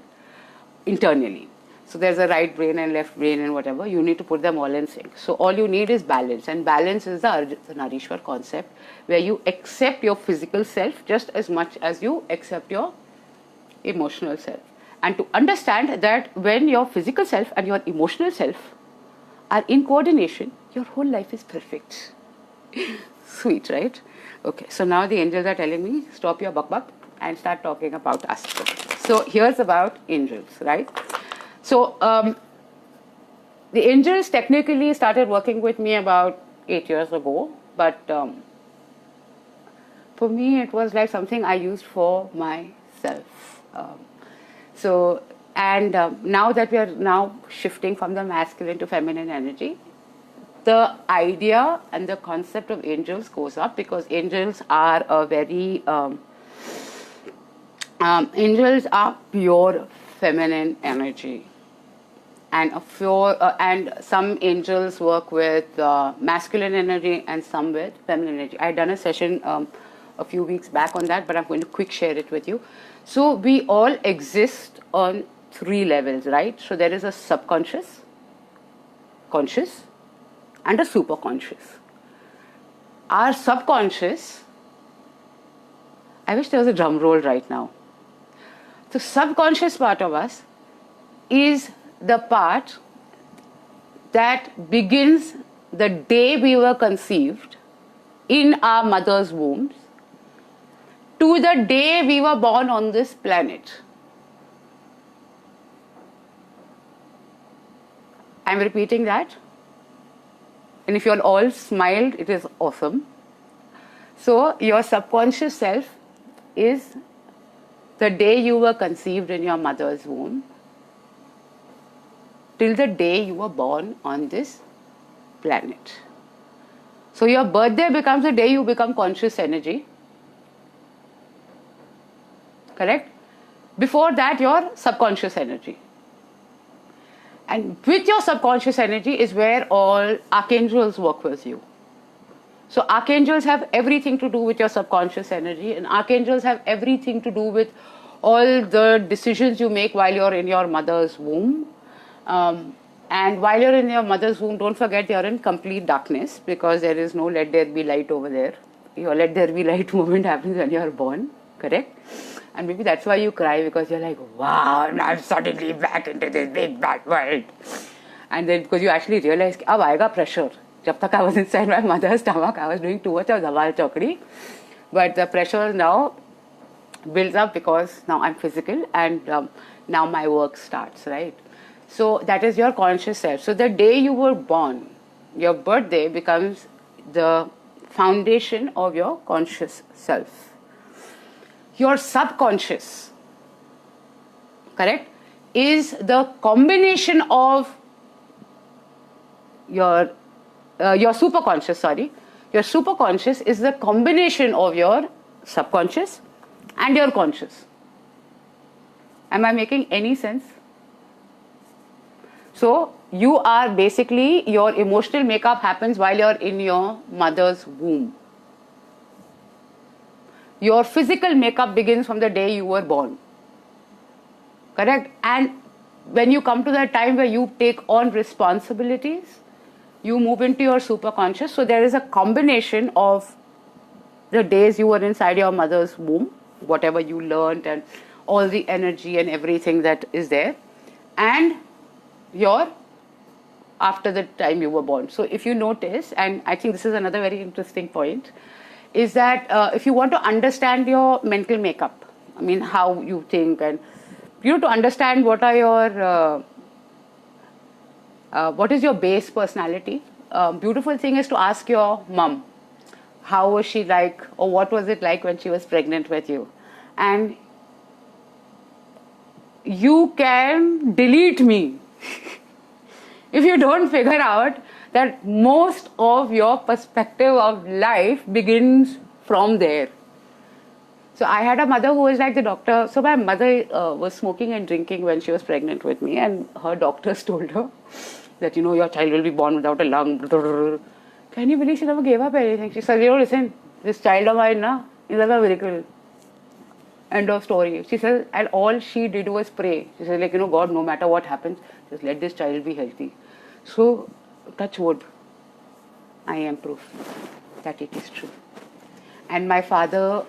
Internally. So there's a right brain and left brain and whatever, you need to put them all in sync. So all you need is balance, and balance is the Ardhanarishwar concept, where you accept your physical self just as much as you accept your emotional self. And to understand that when your physical self and your emotional self are in coordination, your whole life is perfect. Sweet, right? Okay, so now the angels are telling me, stop your buck and start talking about us. So here's about angels, right? So the angels technically started working with me about 8 years ago, but for me it was like something I used for myself. Now that we are now shifting from the masculine to feminine energy, the idea and the concept of angels goes up, because angels are a very angels are pure feminine energy, and some angels work with masculine energy and some with feminine energy. I had done a session a few weeks back on that, but I'm going to quick share it with you. So we all exist on 3 levels, right? So there is a subconscious, conscious, and a superconscious. Our subconscious, I wish there was a drum roll right now. The subconscious part of us is the part that begins the day we were conceived in our mother's wombs to the day we were born on this planet. I'm repeating that. And if you all smiled, it is awesome. So your subconscious self is the day you were conceived in your mother's womb till the day you were born on this planet. So your birthday becomes the day you become conscious energy. Correct? Before that, your subconscious energy. And with your subconscious energy is where all archangels work with you. So archangels have everything to do with your subconscious energy, and archangels have everything to do with all the decisions you make while you're in your mother's womb. And while you're in your mother's womb, don't forget you're in complete darkness, because there is no let there be light over there. Your let there be light moment happens when you're born, correct? And maybe that's why you cry, because you're like, wow, I'm suddenly back into this big bad world. And then because you actually realize, ab aayega pressure. Jab tak I was inside my mother's stomach, I was doing too much of Zawal Chokri. But the pressure now builds up because now I'm physical, and now my work starts, right? So that is your conscious self. So the day you were born, your birthday becomes the foundation of your conscious self. Your subconscious, correct, is the combination of your superconscious, sorry. Your superconscious is the combination of your subconscious and your conscious. Am I making any sense? So you are basically, your emotional makeup happens while you're in your mother's womb. Your physical makeup begins from the day you were born. Correct? And when you come to that time where you take on responsibilities, you move into your superconscious. So there is a combination of the days you were inside your mother's womb, whatever you learned and all the energy and everything that is there, and your after the time you were born. So if you notice, and I think this is another very interesting point, is that if you want to understand your mental makeup, I mean how you think, and to understand what are your what is your base personality, beautiful thing is to ask your mom, how was she like, or what was it like when she was pregnant with you, and you can delete me if you don't figure out that most of your perspective of life begins from there. So I had a mother who was like the doctor. So my mother was smoking and drinking when she was pregnant with me, and her doctors told her that, your child will be born without a lung. Can you believe she never gave up anything? She said, listen, this child of mine is like a miracle. End of story. She said, and all she did was pray. She said, God, no matter what happens, just let this child be healthy. So, touch wood, I am proof that it is true. And my father,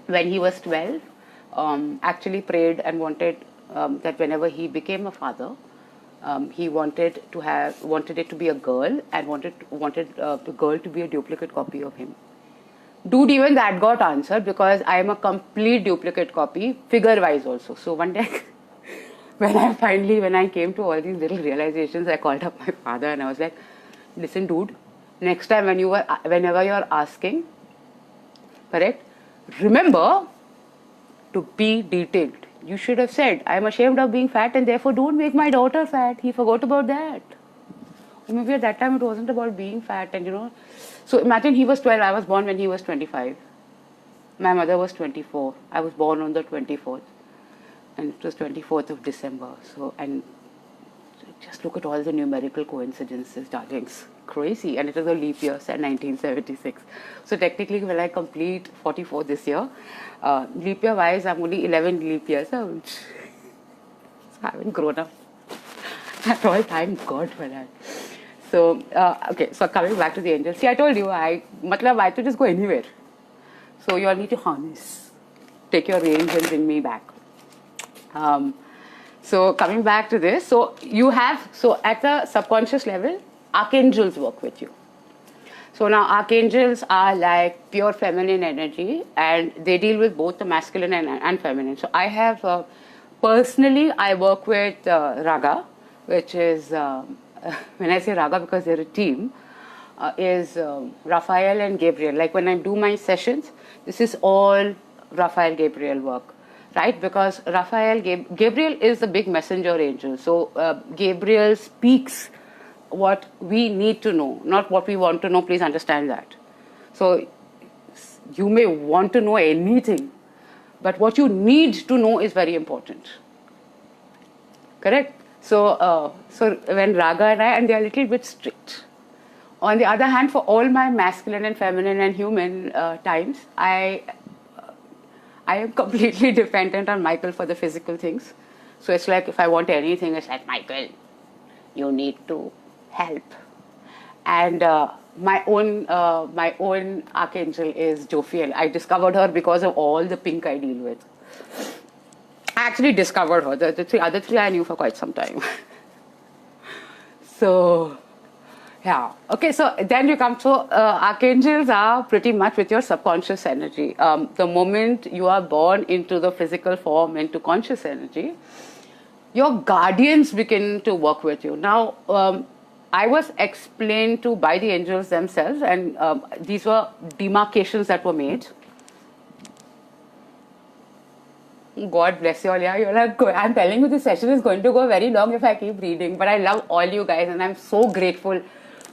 when he was 12, actually prayed and wanted that whenever he became a father, he wanted it to be a girl, and wanted the girl to be a duplicate copy of him. Dude, even that got answered, because I am a complete duplicate copy, figure-wise also. So one day, when I came to all these little realizations, I called up my father and I was like, listen, dude, next time whenever you're asking, correct, remember to be detailed. You should have said, I am ashamed of being fat and therefore don't make my daughter fat. He forgot about that. Or maybe at that time it wasn't about being fat, and So imagine he was 12, I was born when he was 25. My mother was 24. I was born on the 24th. And it was 24th of December. So, and just look at all the numerical coincidences, darlings. Crazy. And it was a leap year, 1976. So technically, when I complete 44 this year, leap year wise, I'm only 11 leap years old. So I haven't grown up at all. Thank God for that. So, okay, so coming back to the angels. See, I told you, I could just go anywhere. So you all need to harness. Take your reins and bring me back. So coming back to this, so at the subconscious level, archangels work with you. So now archangels are like pure feminine energy, and they deal with both the masculine and feminine. So I have, personally, I work with Raga, which is, when I say Raga because they're a team, is Raphael and Gabriel. Like when I do my sessions, this is all Raphael Gabriel work. Right, because Gabriel is the big messenger angel. So Gabriel speaks what we need to know, not what we want to know. Please understand that. So you may want to know anything, but what you need to know is very important. Correct? So when Raga and they are a little bit strict. On the other hand, for all my masculine and feminine and human times, I am completely dependent on Michael for the physical things. So it's like if I want anything, it's like, Michael, you need to help. And my own archangel is Jophiel. I discovered her because of all the pink I deal with. I actually discovered her. The other three I knew for quite some time. So, yeah. Okay, so then you come to archangels are pretty much with your subconscious energy. The moment you are born into the physical form, into conscious energy, your guardians begin to work with you. Now, I was explained to by the angels themselves, and these were demarcations that were made. God bless you all. Yeah, you're like, I'm telling you, this session is going to go very long if I keep reading. But I love all you guys, and I'm so grateful,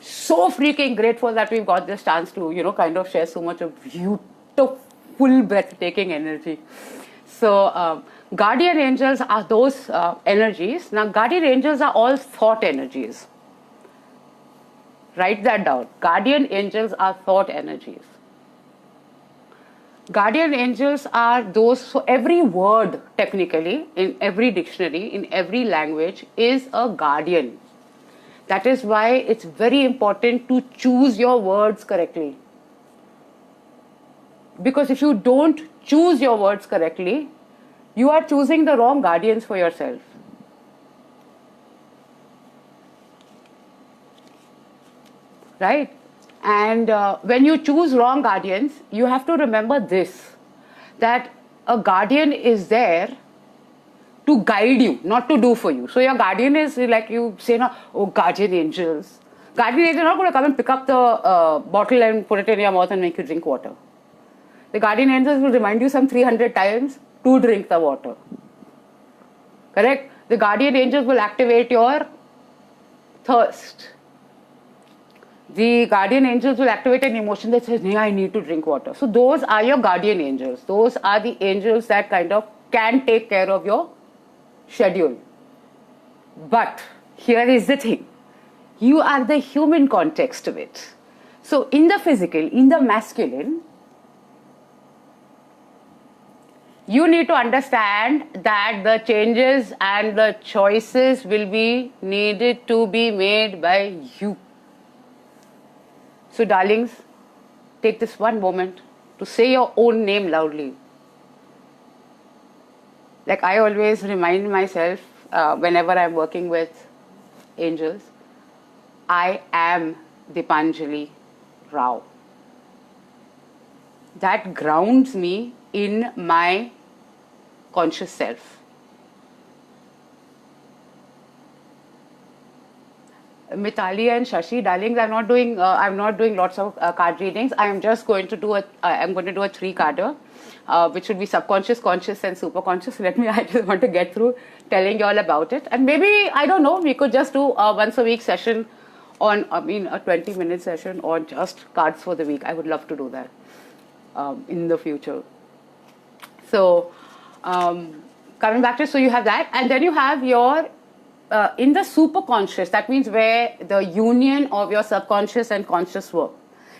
so freaking grateful that we've got this chance to, kind of share so much of beautiful, breathtaking energy. So, guardian angels are those energies. Now, guardian angels are all thought energies. Write that down. Guardian angels are thought energies. Guardian angels are those, so every word technically in every dictionary, in every language is a guardian. That is why it's very important to choose your words correctly. Because if you don't choose your words correctly, you are choosing the wrong guardians for yourself. Right? And when you choose wrong guardians, you have to remember this, that a guardian is there to guide you, not to do for you. So your guardian is like you say, no, oh, guardian angels. Guardian angels are not going to come and pick up the bottle and put it in your mouth and make you drink water. The guardian angels will remind you some 300 times to drink the water. Correct? The guardian angels will activate your thirst. The guardian angels will activate an emotion that says, I need to drink water. So those are your guardian angels. Those are the angels that kind of can take care of your schedule. But here is the thing. You are the human context of it. So in the physical, in the masculine, you need to understand that the changes and the choices will be needed to be made by you. So darlings, take this one moment to say your own name loudly. Like I always remind myself whenever I'm working with angels, I am Dipanjali Rao. That grounds me in my conscious self. Mitali and Shashi, darlings, I'm not doing lots of card readings. I'm just going to do a 3-carder, which would be subconscious, conscious, and superconscious. I just want to get through telling you all about it, and maybe I don't know. We could just do a once a week session on, a 20-minute session on just cards for the week. I would love to do that in the future. So, coming back to, so you have that, and then you have your in the superconscious, that means where the union of your subconscious and conscious work.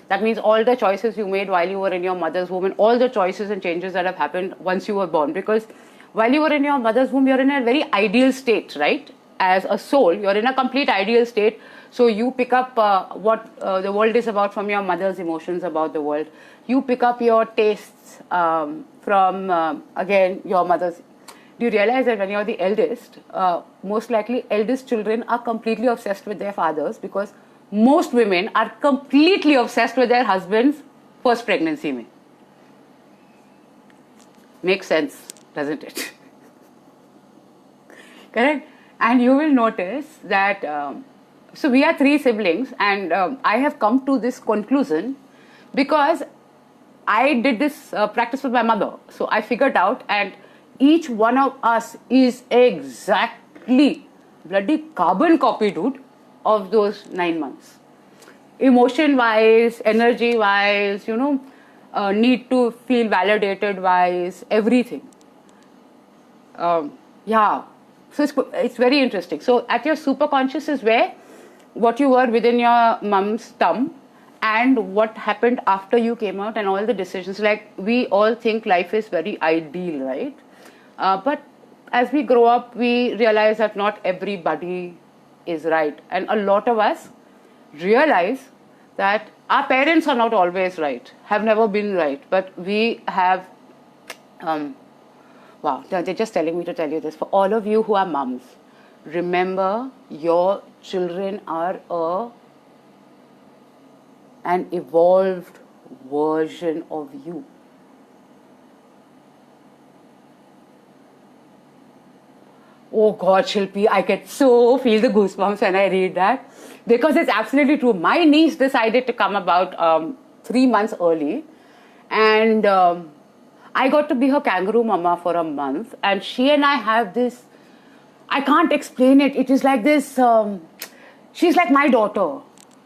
That means all the choices you made while you were in your mother's womb and all the choices and changes that have happened once you were born. Because while you were in your mother's womb, you're in a very ideal state, right? As a soul, you're in a complete ideal state. So you pick up what the world is about from your mother's emotions about the world. You pick up your tastes from, again, your mother's. Do you realize that when you're the eldest, most likely eldest children are completely obsessed with their fathers, because most women are completely obsessed with their husbands first pregnancy mein. Makes sense, doesn't it? Correct? And you will notice that, so we are 3 siblings, and I have come to this conclusion because I did this practice with my mother. So I figured out, and each one of us is exactly bloody carbon copy, dude, of those 9 months. Emotion wise, energy wise, need to feel validated wise, everything. Yeah. So it's very interesting. So at your superconscious is where what you were within your mom's tum and what happened after you came out and all the decisions. Like we all think life is very ideal, right? But as we grow up, we realize that not everybody is right. And a lot of us realize that our parents are not always right, have never been right, but we have, wow, they're just telling me to tell you this. For all of you who are mums, remember your children are an evolved version of you. Oh God, Shilpi, I can so feel the goosebumps when I read that, because it's absolutely true. My niece decided to come about 3 months early, and I got to be her kangaroo mama for a month, and she and I have this, I can't explain it. It is like this, she's like my daughter.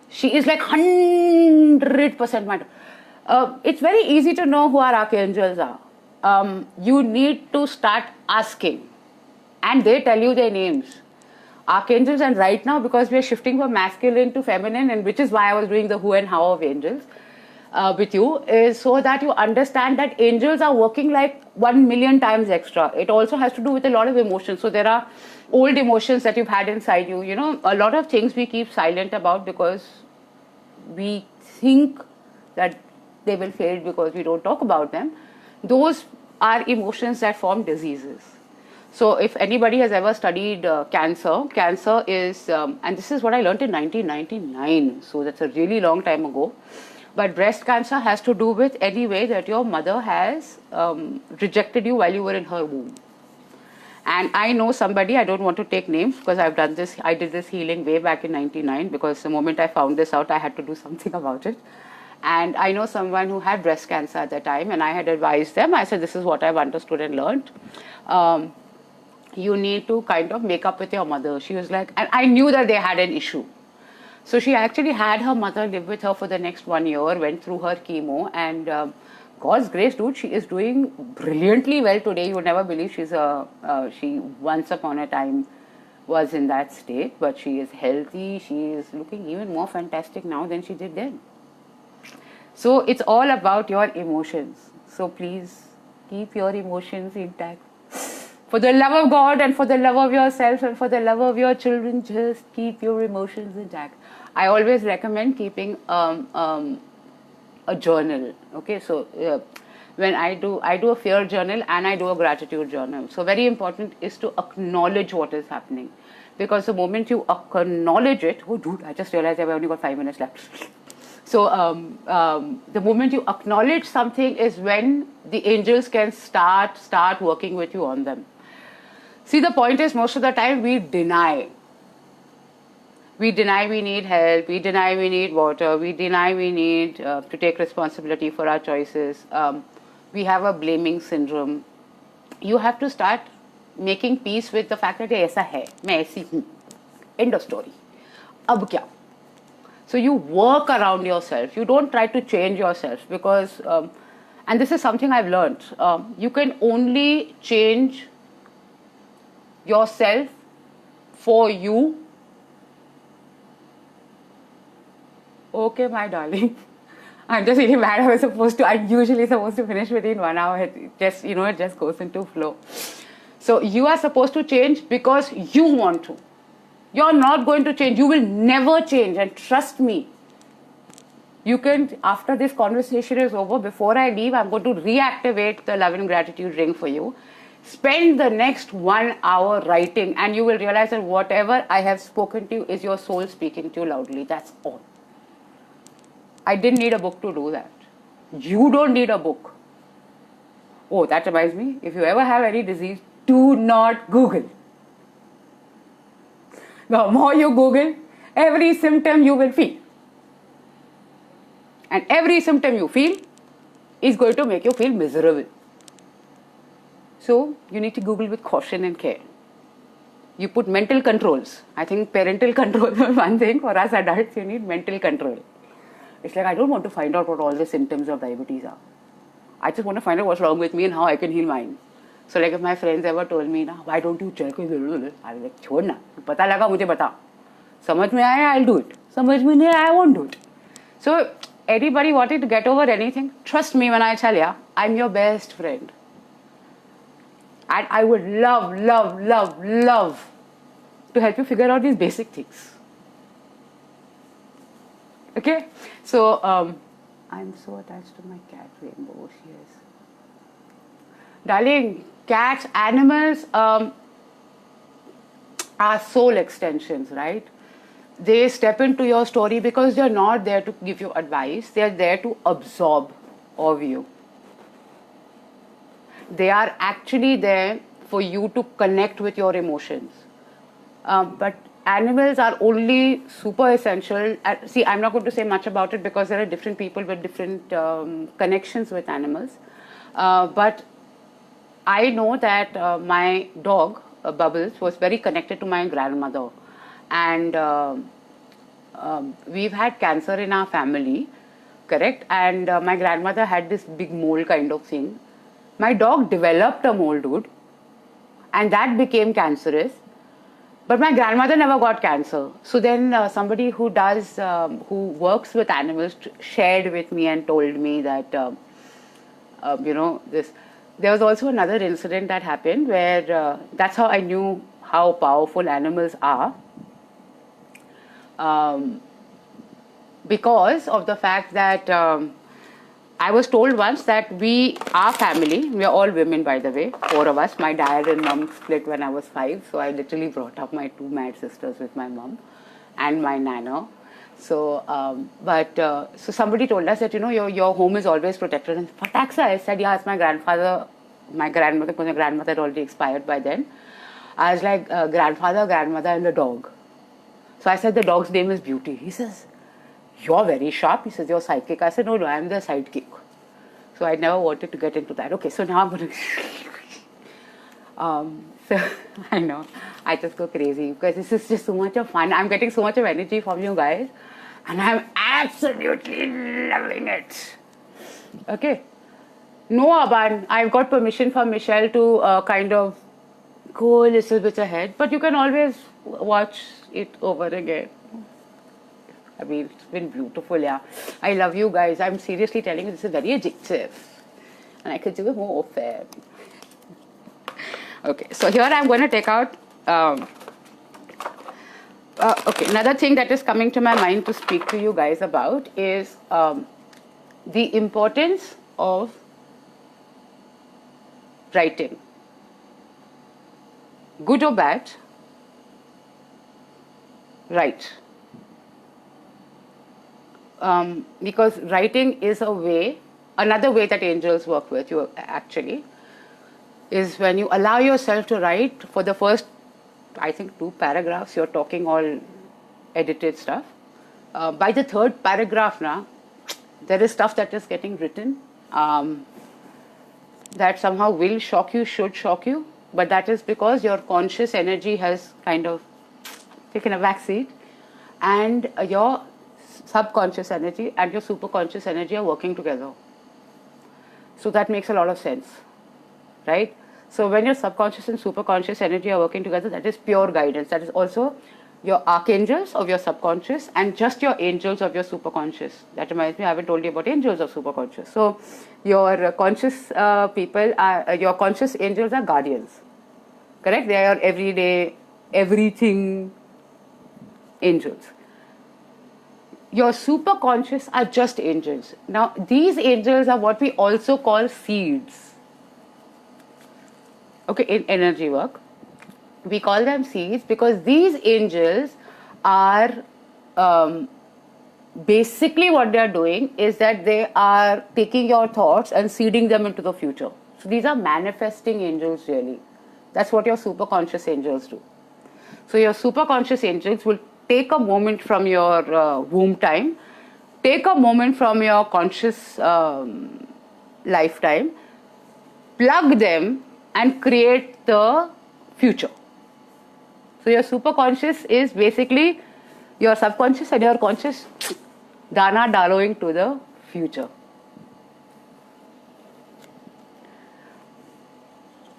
She is like 100% my daughter. It's very easy to know who our archangels are. You need to start asking. And they tell you their names. Archangels, and right now, because we are shifting from masculine to feminine, and which is why I was doing the who and how of angels with you, is so that you understand that angels are working like 1,000,000 times extra. It also has to do with a lot of emotions. So there are old emotions that you've had inside you. You know, a lot of things we keep silent about because we think that they will fade because we don't talk about them. Those are emotions that form diseases. So if anybody has ever studied cancer, cancer is, and this is what I learned in 1999, so that's a really long time ago, but breast cancer has to do with any way that your mother has rejected you while you were in her womb. And I know somebody, I don't want to take names because I've done this, I did this healing way back in 99, because the moment I found this out, I had to do something about it. And I know someone who had breast cancer at the time, and I had advised them, I said, this is what I've understood and learned. You need to kind of make up with your mother. She was like, and I knew that they had an issue. So she actually had her mother live with her for the next 1 year, went through her chemo, and God's grace, dude, she is doing brilliantly well today. You would never believe she once upon a time was in that state, but she is healthy. She is looking even more fantastic now than she did then. So it's all about your emotions. So please keep your emotions intact. For the love of God and for the love of yourself and for the love of your children, just keep your emotions intact. I always recommend keeping a journal. Okay, so when I do a fear journal and I do a gratitude journal. So very important is to acknowledge what is happening, because the moment you acknowledge it, oh dude, I just realized I've only got 5 minutes left. So the moment you acknowledge something is when the angels can start working with you on them. See, the point is, most of the time we deny. We deny we need help, we deny we need water, we deny we need to take responsibility for our choices. We have a blaming syndrome. You have to start making peace with the fact that ऐसा है, मैं ऐसी हूँ. End of story. अब क्या? So you work around yourself. You don't try to change yourself, because, and this is something I've learned, you can only change yourself for you. Okay, my darling. I'm just really mad. I'm usually supposed to finish within 1 hour. It just, it just goes into flow. So you are supposed to change because you want to. You're not going to change. You will never change. And trust me, you can, after this conversation is over, before I leave, I'm going to reactivate the love and gratitude ring for you. Spend the next 1 hour writing, and you will realize that whatever I have spoken to you is your soul speaking to you loudly. That's all. I didn't need a book to do that. You don't need a book. Oh, that reminds me, if you ever have any disease, do not Google. The more you Google, every symptom you will feel. And every symptom you feel is going to make you feel miserable. So, you need to Google with caution and care. You put mental controls. I think parental control is one thing. For us adults, you need mental control. It's like, I don't want to find out what all the symptoms of diabetes are. I just want to find out what's wrong with me and how I can heal mine. So like if my friends ever told me, na, why don't you check it? I'll be like, छोड़ ना, पता लगा मुझे बता. समझ में आया, I'll do it. समझ में नहीं आया, I won't do it. So anybody wanting to get over anything, trust me when I tell ya, I'm your best friend. And I would love, love, love, love to help you figure out these basic things. Okay? So, I'm so attached to my cat, Rainbow. She is. Darling, cats, animals are soul extensions, right? They step into your story because they're not there to give you advice. They're there to absorb of you. They are actually there for you to connect with your emotions. But animals are only super essential. See, I'm not going to say much about it because there are different people with different connections with animals. But I know that my dog, Bubbles, was very connected to my grandmother. And we've had cancer in our family, correct? And my grandmother had this big mole kind of thing. My dog developed a mole, dude, and that became cancerous. But my grandmother never got cancer. So then somebody who works with animals shared with me and told me that, this. There was also another incident that happened where that's how I knew how powerful animals are. Because of the fact that I was told once that our family, we are all women by the way, 4 of us. My dad and mom split when I was 5, so I literally brought up my 2 mad sisters with my mom and my nana. So, so somebody told us that, your home is always protected. And Fataxa, I said, yeah, it's my grandfather, my grandmother, because my grandmother had already expired by then. I was like, grandfather, grandmother, and a dog. So I said, the dog's name is Beauty. He says, you're very sharp. He says, you're psychic. I said, no, I'm the sidekick. So I never wanted to get into that. Okay, so now I'm going to... so I know, I just go crazy because this is just so much of fun. I'm getting so much of energy from you guys and I'm absolutely loving it. Okay. No, Aban, I've got permission from Michelle to kind of go a little bit ahead, but you can always watch it over again. I mean, it's been beautiful, yeah. I love you guys. I'm seriously telling you, this is very addictive. And I could do it more often. Okay, so here I'm going to take out... okay, another thing that is coming to my mind to speak to you guys about is the importance of writing. Good or bad, write. Because writing is another way that angels work with you actually, is when you allow yourself to write for the first, I think, 2 paragraphs, you're talking all edited stuff. By the 3rd paragraph now, there is stuff that is getting written that somehow will shock you, should shock you, but that is because your conscious energy has kind of taken a backseat and your subconscious energy and your superconscious energy are working together. So that makes a lot of sense, right? So when your subconscious and superconscious energy are working together, that is pure guidance. That is also your archangels of your subconscious and just your angels of your superconscious. That reminds me, I haven't told you about angels of superconscious. So your conscious your conscious angels are guardians, correct? They are everyday, everything angels. Your superconscious are just angels. Now, these angels are what we also call seeds. Okay, in energy work, we call them seeds because these angels are basically what they are doing is that they are taking your thoughts and seeding them into the future. So these are manifesting angels really. That's what your superconscious angels do. So your superconscious angels will take a moment from your womb time, take a moment from your conscious lifetime, plug them and create the future. So your superconscious is basically your subconscious and your conscious dana daloing to the future.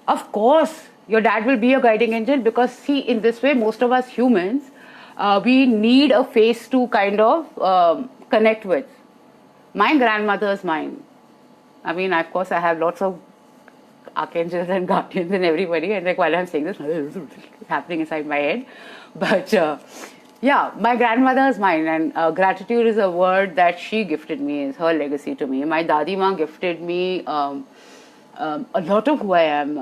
Of course, your dad will be a guiding angel because, see, in this way, most of us humans, we need a face to kind of connect with. My grandmother is mine. I mean, of course, I have lots of archangels and guardians and everybody, and like while I'm saying this, it's happening inside my head. But yeah, my grandmother is mine, and gratitude is a word that she gifted me, is her legacy to me. My Dadi Ma gifted me a lot of who I am.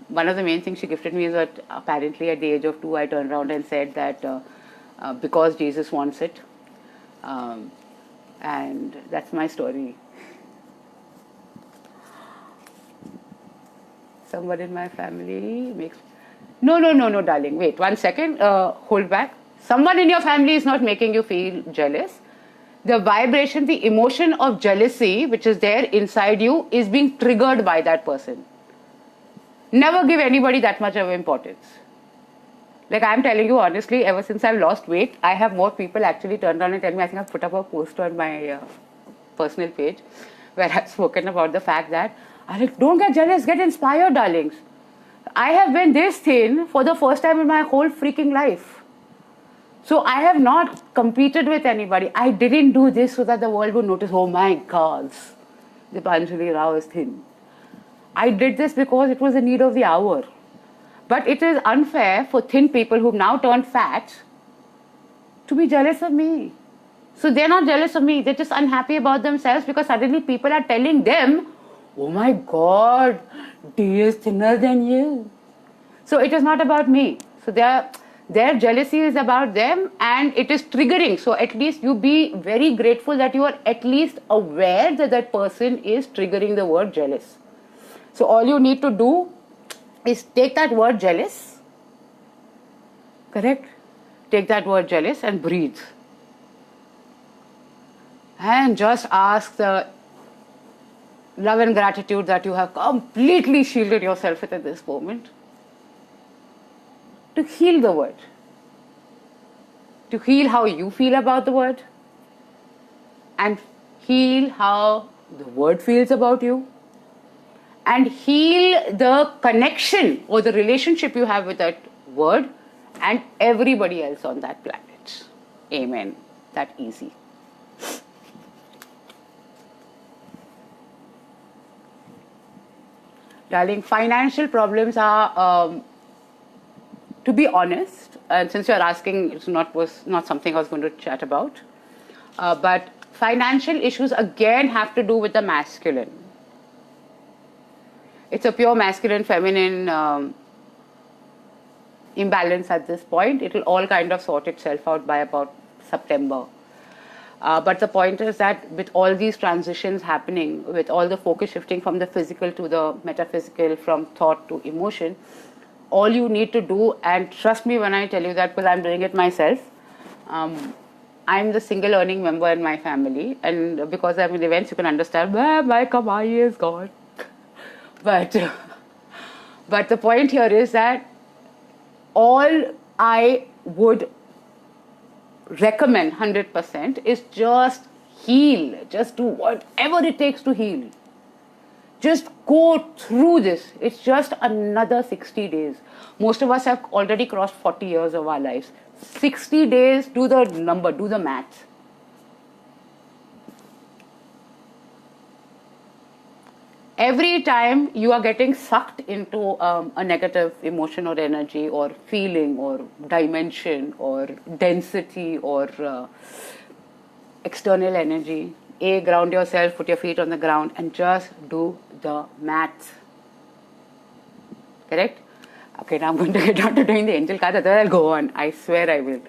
One of the main things she gifted me is that apparently at the age of 2, I turned around and said that because Jesus wants it. And that's my story. Someone in my family makes... No, darling. Wait, 1 second. Hold back. Someone in your family is not making you feel jealous. The vibration, the emotion of jealousy, which is there inside you, is being triggered by that person. Never give anybody that much of importance. Like I'm telling you honestly, ever since I've lost weight, I have more people actually turn around and tell me, I think I've put up a post on my personal page where I've spoken about the fact that, don't get jealous, get inspired, darlings. I have been this thin for the first time in my whole freaking life. So I have not competed with anybody. I didn't do this so that the world would notice, oh my God, Dipanjali Rao is thin. I did this because it was the need of the hour. But it is unfair for thin people who've now turned fat to be jealous of me. So they're not jealous of me. They're just unhappy about themselves because suddenly people are telling them, oh my God, D is thinner than you. So it is not about me. So their jealousy is about them and it is triggering. So at least you be very grateful that you are at least aware that that person is triggering the word jealous. So all you need to do is take that word jealous, correct? Take that word jealous and breathe. And just ask the love and gratitude that you have completely shielded yourself with at this moment to heal the word, to heal how you feel about the word and heal how the word feels about you and heal the connection or the relationship you have with that word and everybody else on that planet. Amen. That easy. Darling, financial problems are, to be honest, and since you're asking, it was not something I was going to chat about, but financial issues again have to do with the masculine. It's a pure masculine feminine imbalance at this point. It will all kind of sort itself out by about September. But the point is that with all these transitions happening, with all the focus shifting from the physical to the metaphysical, from thought to emotion, all you need to do, and trust me when I tell you that because I'm doing it myself, I'm the single earning member in my family, and because I'm in events, you can understand, my kamai is gone. But the point here is that all I would recommend 100% is just heal. Just do whatever it takes to heal. Just go through this. It's just another 60 days. Most of us have already crossed 40 years of our lives. 60 days, do the number, do the math. Every time you are getting sucked into a negative emotion or energy or feeling or dimension or density or external energy, ground yourself, put your feet on the ground and just do the math. Correct? Okay, now I'm going to get on to doing the angel card, otherwise I'll go on. I swear I will.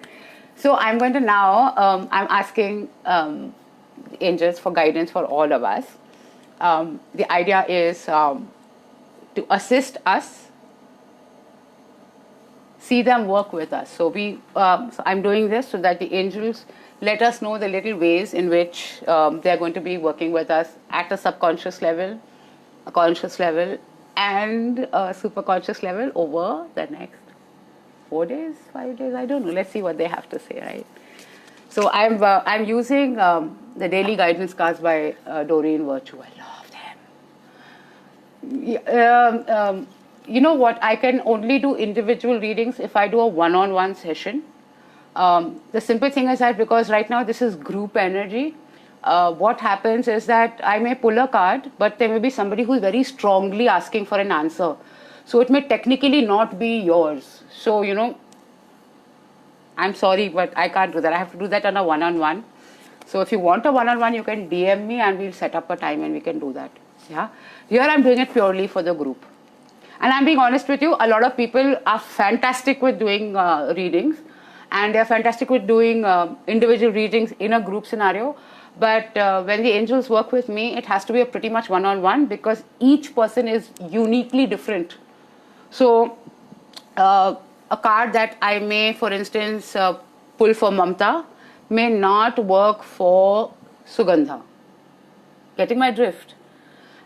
So I'm going to now, I'm asking angels for guidance for all of us. The idea is to assist us, see them work with us. So so I'm doing this so that the angels let us know the little ways in which they're going to be working with us at a subconscious level, a conscious level, and a superconscious level over the next 4 days, 5 days, I don't know. Let's see what they have to say, right? So I'm using the daily guidance cards by Doreen Virtue. I love them. You know what? I can only do individual readings if I do a one-on-one session. The simple thing is that because right now this is group energy, what happens is that I may pull a card, but there may be somebody who's very strongly asking for an answer. So it may technically not be yours. So, you know, I'm sorry, but I can't do that. I have to do that on a one-on-one. So if you want a one-on-one, you can DM me and we'll set up a time and we can do that. Yeah. Here I'm doing it purely for the group. And I'm being honest with you, a lot of people are fantastic with doing readings, and they're fantastic with doing individual readings in a group scenario. But when the angels work with me, it has to be a pretty much one-on-one because each person is uniquely different. So a card that I may, for instance, pull for Mamta may not work for Sugandha. Getting my drift?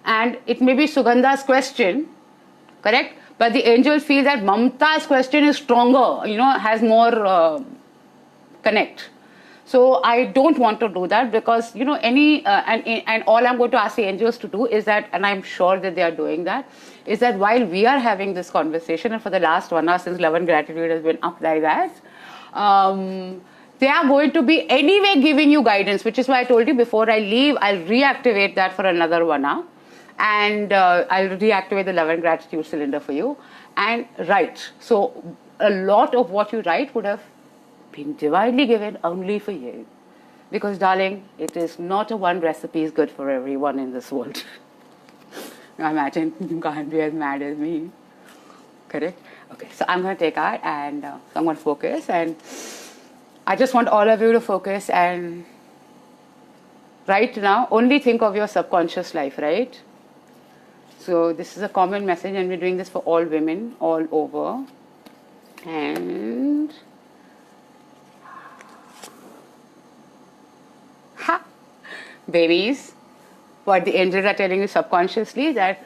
And it may be Sugandha's question, correct? But the angels feel that Mamta's question is stronger, you know, has more connect. So I don't want to do that because, you know, and all I'm going to ask the angels to do is that, and I'm sure that they are doing that, is that while we are having this conversation, and for the last 1 hour since Love and Gratitude has been up like that, they are going to be anyway giving you guidance, which is why I told you before I leave, I'll reactivate that for another 1 hour. And I'll reactivate the Love and Gratitude cylinder for you and write. So a lot of what you write would have been divinely given only for you. Because, darling, it is not a one recipe is good for everyone in this world. Now imagine you can't be as mad as me. Correct? Okay, so I'm going to take out and so I'm going to focus. And I just want all of you to focus and right now only think of your subconscious life, right? So this is a common message and we're doing this for all women all over. And ha! Babies, what the angels are telling you subconsciously that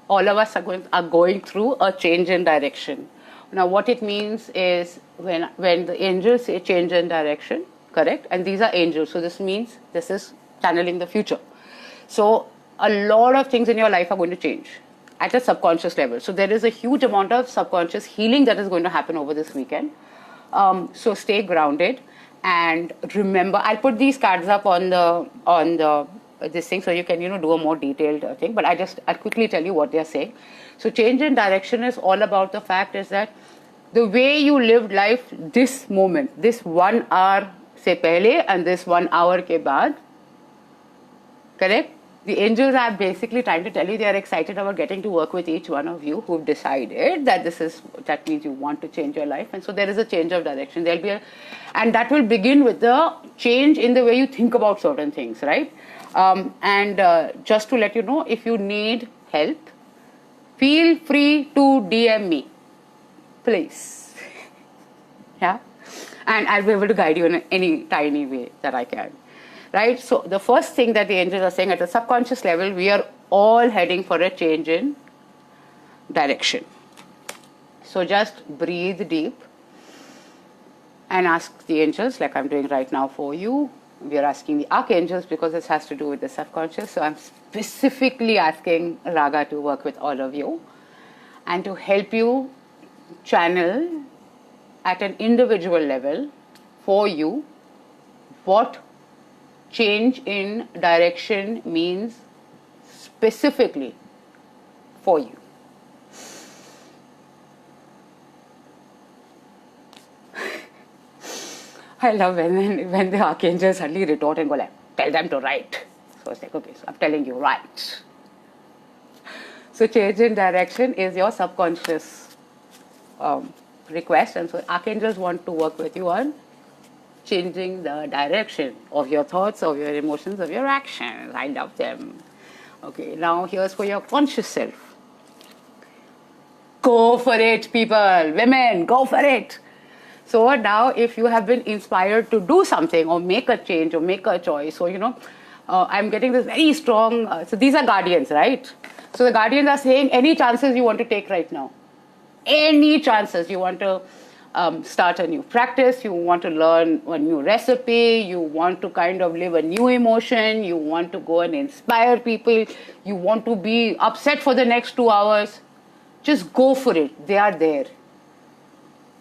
all of us are going through a change in direction. Now what it means is when the angels say change in direction, correct? And these are angels, so this means this is channeling the future. So a lot of things in your life are going to change at a subconscious level. So there is a huge amount of subconscious healing that is going to happen over this weekend. So stay grounded and remember, I'll put these cards up on the this thing so you can, you know, do a more detailed thing. But I'll quickly tell you what they are saying. So change in direction is all about the fact is that the way you lived life this moment, this 1 hour se pehle and this 1 hour ke baad, correct? The angels are basically trying to tell you they are excited about getting to work with each one of you who've decided that that means you want to change your life. And so there is a change of direction. And that will begin with the change in the way you think about certain things, right? Just to let you know, if you need help, feel free to DM me, please. Yeah? And I'll be able to guide you in any tiny way that I can. Right? So the first thing that the angels are saying at the subconscious level, we are all heading for a change in direction. So just breathe deep and ask the angels, like I'm doing right now for you. We are asking the archangels because this has to do with the subconscious. So I'm specifically asking Raga to work with all of you and to help you channel at an individual level for you what change in direction means specifically for you. I love when the archangels suddenly retort and go like, tell them to write. So it's like, okay, so I'm telling you, write. So change in direction is your subconscious request, and so archangels want to work with you on changing the direction of your thoughts, of your emotions, of your actions. I love them. Okay, now here's for your conscious self. Go for it, people. Women, go for it. So now if you have been inspired to do something or make a change or make a choice, so, you know, I'm getting this very strong, so these are guardians, right? So the guardians are saying any chances you want to take right now. Any chances you want to start a new practice, you want to learn a new recipe, you want to kind of live a new emotion, you want to go and inspire people, you want to be upset for the next 2 hours, just go for it. They are there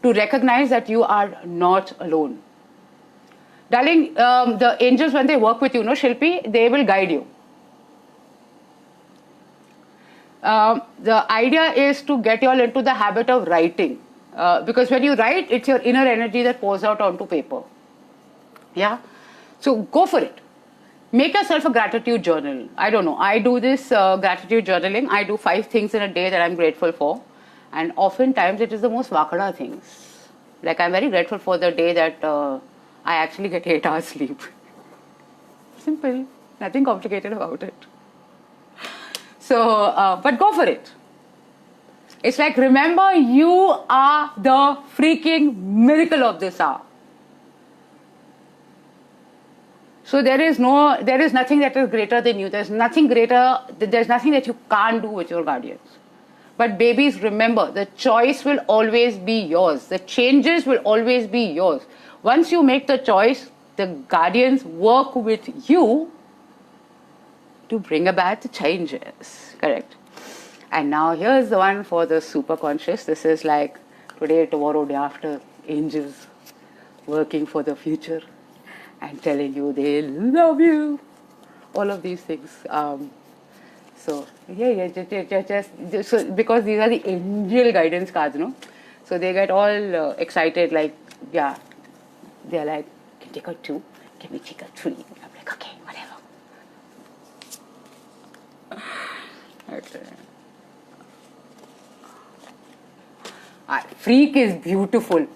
to recognize that you are not alone. Darling, the angels, when they work with you, Shilpi, they will guide you. The idea is to get you all into the habit of writing. Because when you write, it's your inner energy that pours out onto paper. Yeah? So go for it. Make yourself a gratitude journal. I don't know. I do this gratitude journaling. I do 5 things in a day that I'm grateful for. And oftentimes it is the most wakada things. Like I'm very grateful for the day that I actually get 8 hours sleep. Simple. Nothing complicated about it. So, but go for it. It's like, remember, you are the freaking miracle of this hour. So there is nothing that is greater than you. There's nothing that you can't do with your guardians. But babies, remember, the choice will always be yours. The changes will always be yours. Once you make the choice, the guardians work with you to bring about the changes. Correct? And now here's the one for the super conscious. This is like today, tomorrow, day after, angels working for the future and telling you they love you. All of these things. So because these are the angel guidance cards, so they get all excited, like, yeah, they're like, can take a 2, can we take a 3? I'm like, okay, whatever. Okay. Freak is beautiful.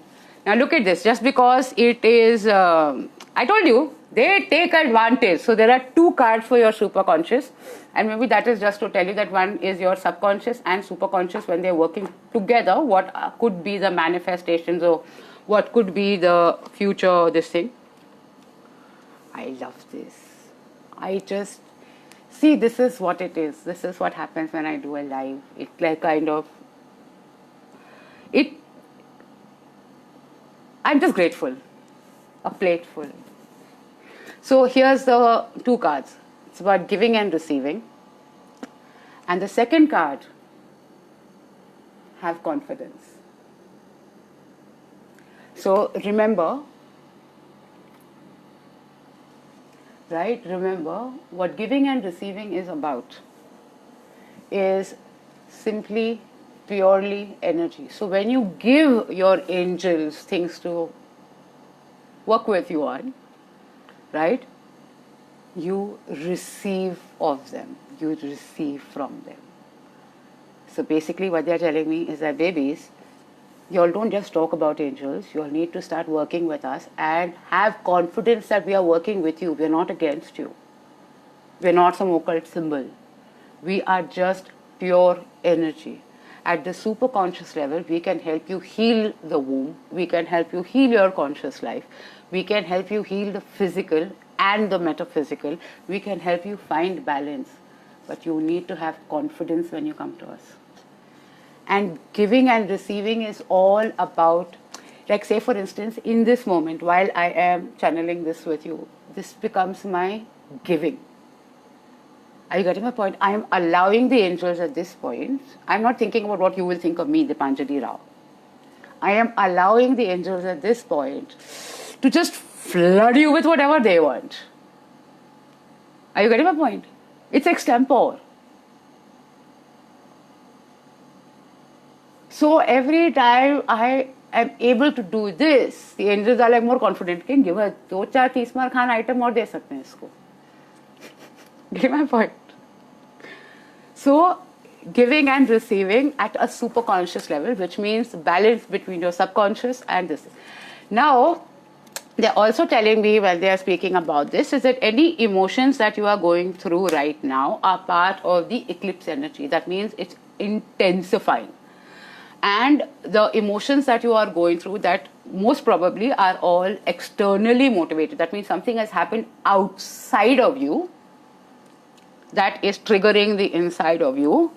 Now look at this. Just because it is, I told you, they take advantage. So there are 2 cards for your superconscious, and maybe that is just to tell you that one is your subconscious and superconscious. When they're working together, what could be the manifestations or what could be the future, this thing. I love this. I just, see, this is what it is. This is what happens when I do a live. It's like kind of, I'm just grateful, a plateful. So here's the 2 cards. It's about giving and receiving. And the second card, have confidence. So remember, right? Remember what giving and receiving is about is simply purely energy. So when you give your angels things to work with you on, right, you receive of them, you receive from them. So basically what they're telling me is that, babies, you all don't just talk about angels, you all need to start working with us and have confidence that we are working with you. We're not against you. We're not some occult symbol. We are just pure energy. At the super conscious level, we can help you heal the womb. We can help you heal your conscious life. We can help you heal the physical and the metaphysical. We can help you find balance. But you need to have confidence when you come to us. And giving and receiving is all about, like, say for instance, in this moment, while I am channeling this with you, this becomes my giving. Are you getting my point? I am allowing the angels at this point. I'm not thinking about what you will think of me, Dipanjali Rao. I am allowing the angels at this point to just flood you with whatever they want. Are you getting my point? It's extempore. So every time I am able to do this, the angels are like more confident. Can give her 2-4 तीसमार Khan item और दे सकते हैं इसको. Get my point? So giving and receiving at a super conscious level, which means balance between your subconscious and this. Now, they're also telling me when they are speaking about this is that any emotions that you are going through right now are part of the eclipse energy. That means it's intensifying. And the emotions that you are going through, that most probably are all externally motivated. That means something has happened outside of you that is triggering the inside of you,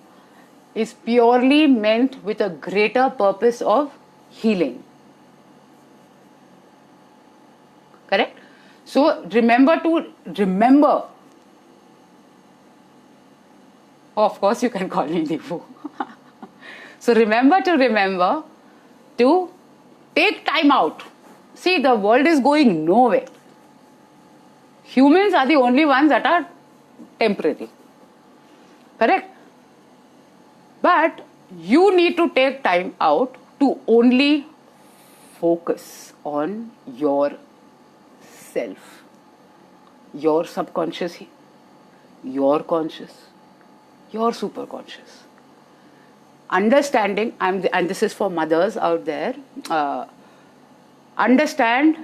is purely meant with a greater purpose of healing. Correct? So remember to remember. Of course, you can call me Nivu. So remember to take time out. See, the world is going nowhere. Humans are the only ones that are temporary. Correct? But you need to take time out to only focus on yourself, your subconscious, your conscious, your superconscious. Understanding, and this is for mothers out there, understand,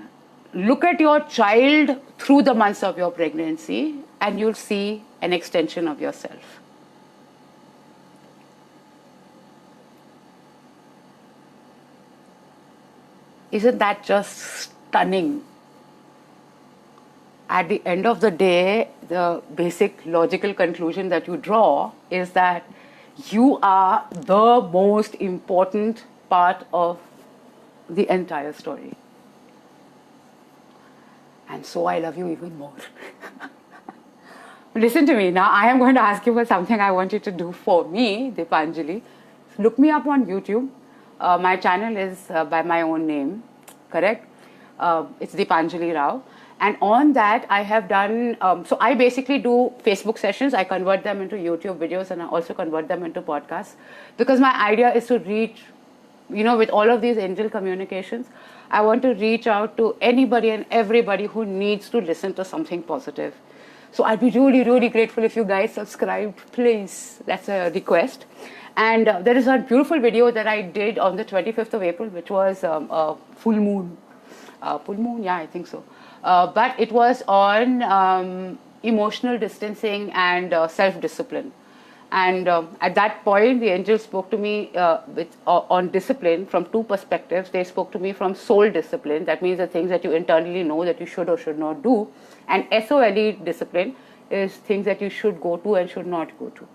look at your child through the months of your pregnancy, and you'll see an extension of yourself. Isn't that just stunning? At the end of the day, the basic logical conclusion that you draw is that you are the most important part of the entire story. And so I love you even more. Listen to me now. I am going to ask you for something I want you to do for me, Dipanjali. Look me up on YouTube. My channel is by my own name, correct? It's Dipanjali Rao. And on that, I have done, so I basically do Facebook sessions. I convert them into YouTube videos, and I also convert them into podcasts. Because my idea is to reach, with all of these angel communications, I want to reach out to anybody and everybody who needs to listen to something positive. So I'd be really, really grateful if you guys subscribed, please. That's a request. And there is a beautiful video that I did on the 25th of April, which was a full moon. Full moon, yeah, I think so. But it was on emotional distancing and self-discipline. And at that point, the angels spoke to me on discipline from two perspectives. They spoke to me from soul discipline. That means the things that you internally know that you should or should not do. And SOLE discipline is things that you should go to and should not go to.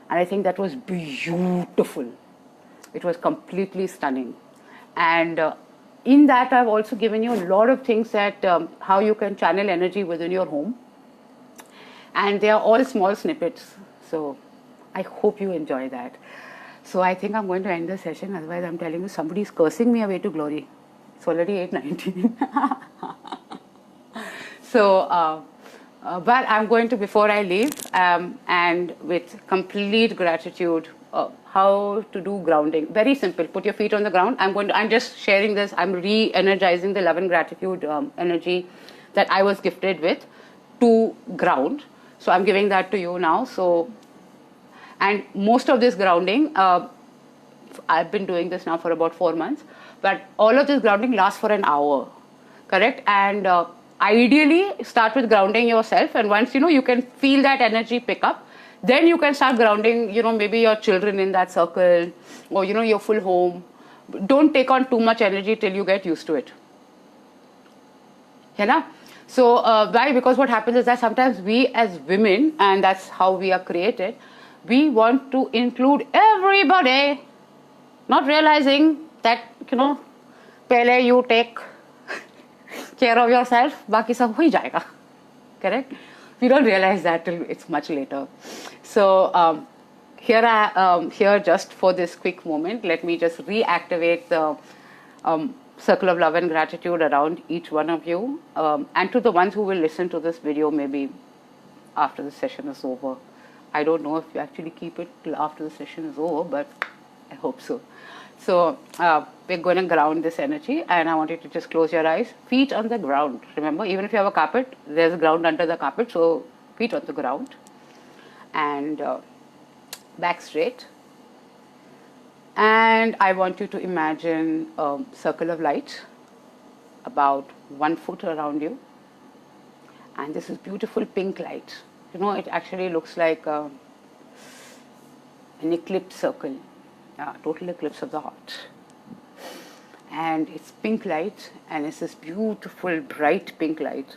And I think that was beautiful. It was completely stunning. And in that, I've also given you a lot of things that how you can channel energy within your home. And they are all small snippets. So I hope you enjoy that. So I think I'm going to end the session. Otherwise, I'm telling you, somebody's cursing me away to glory. It's already 8:19. So, but I'm going to, before I leave, and with complete gratitude, how to do grounding. Very simple. Put your feet on the ground. I'm just sharing this. I'm re-energizing the love and gratitude energy that I was gifted with to ground. So I'm giving that to you now. So, and most of this grounding, I've been doing this now for about 4 months, but all of this grounding lasts for an hour, correct? And ideally start with grounding yourself, and once you can feel that energy pick up, then you can start grounding, maybe your children in that circle, or your full home. Don't take on too much energy till you get used to it. So why? Because what happens is that sometimes we as women, and that's how we are created, we want to include everybody, not realizing that pehle you take care of yourself, baki sab hui jayega. Correct? We don't realize that till it's much later. So here just for this quick moment, let me just reactivate the circle of love and gratitude around each one of you, and to the ones who will listen to this video maybe after the session is over. I don't know if you actually keep it till after the session is over, but I hope so. So we're going to ground this energy, and I want you to just close your eyes. Feet on the ground. Remember, even if you have a carpet, there's a ground under the carpet, so feet on the ground. And back straight. And I want you to imagine a circle of light about 1 foot around you. And this is beautiful pink light. It actually looks like an eclipse circle, total eclipse of the heart. And it's pink light, and it's this beautiful, bright pink light.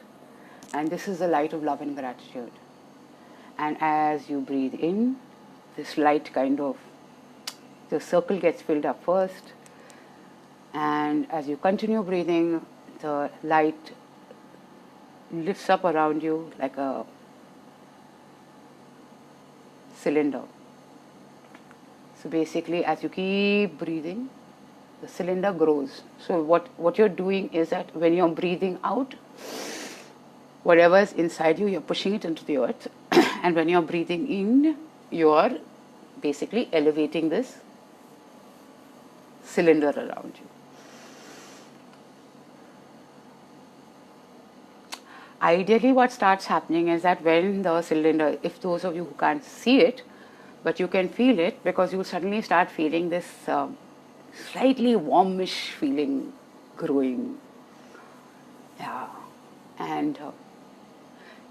And this is the light of love and gratitude. And as you breathe in, this light the circle gets filled up first. And as you continue breathing, the light lifts up around you like a cylinder. So basically, as you keep breathing, the cylinder grows. So what you're doing is that when you're breathing out, whatever is inside you, you're pushing it into the earth. And when you're breathing in, you're basically elevating this cylinder around you. Ideally, what starts happening is that when the cylinder, if those of you who can't see it, but you can feel it, because you suddenly start feeling this slightly warmish feeling growing. Yeah. And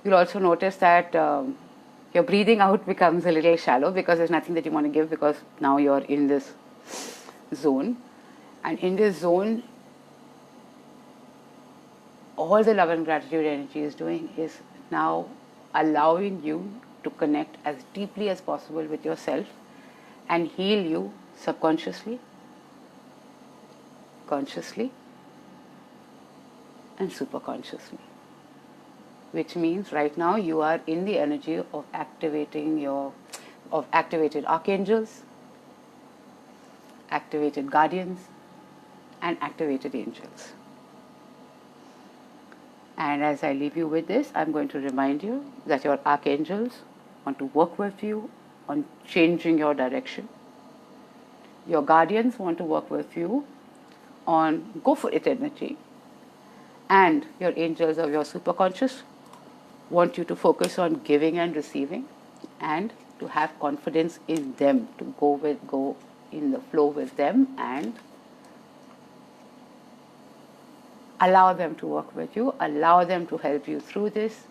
you'll also notice that your breathing out becomes a little shallow because there's nothing that you want to give, because now you're in this zone. And in this zone, all the love and gratitude energy is doing is now allowing you to connect as deeply as possible with yourself and heal you subconsciously, consciously, and superconsciously. Which means right now you are in the energy of activated archangels, activated guardians, and activated angels. And as I leave you with this, I'm going to remind you that your archangels want to work with you on changing your direction. Your guardians want to work with you on go for it energy. And your angels of your superconscious want you to focus on giving and receiving, and to have confidence in them, to go in the flow with them and allow them to work with you, allow them to help you through this.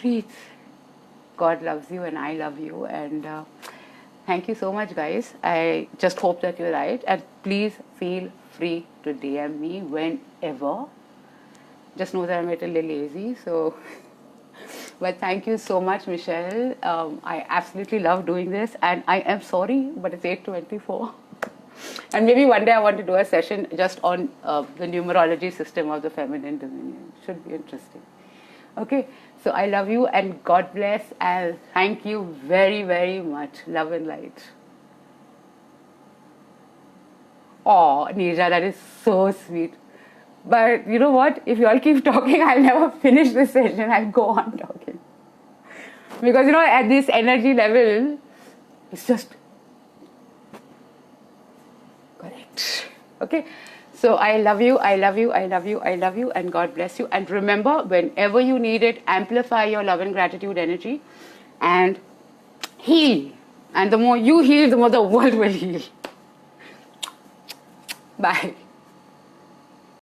Breathe. God loves you and I love you, and thank you so much, guys. I just hope that you're right, and please feel free to DM me whenever. Just know that I'm a little lazy, so but thank you so much, Michelle. I absolutely love doing this, and I am sorry, but it's 8:24. And maybe one day I want to do a session just on the numerology system of the feminine dominion. Should be interesting. Okay, so I love you and God bless, and thank you very, very much. Love and light. Oh, Neerja, that is so sweet. But you know what? If you all keep talking, I'll never finish this session. I'll go on talking. Because, you know, at this energy level, it's just correct. Okay? So I love you, I love you, I love you, I love you, and God bless you. And remember, whenever you need it, amplify your love and gratitude energy and heal. And the more you heal, the more the world will heal. Bye.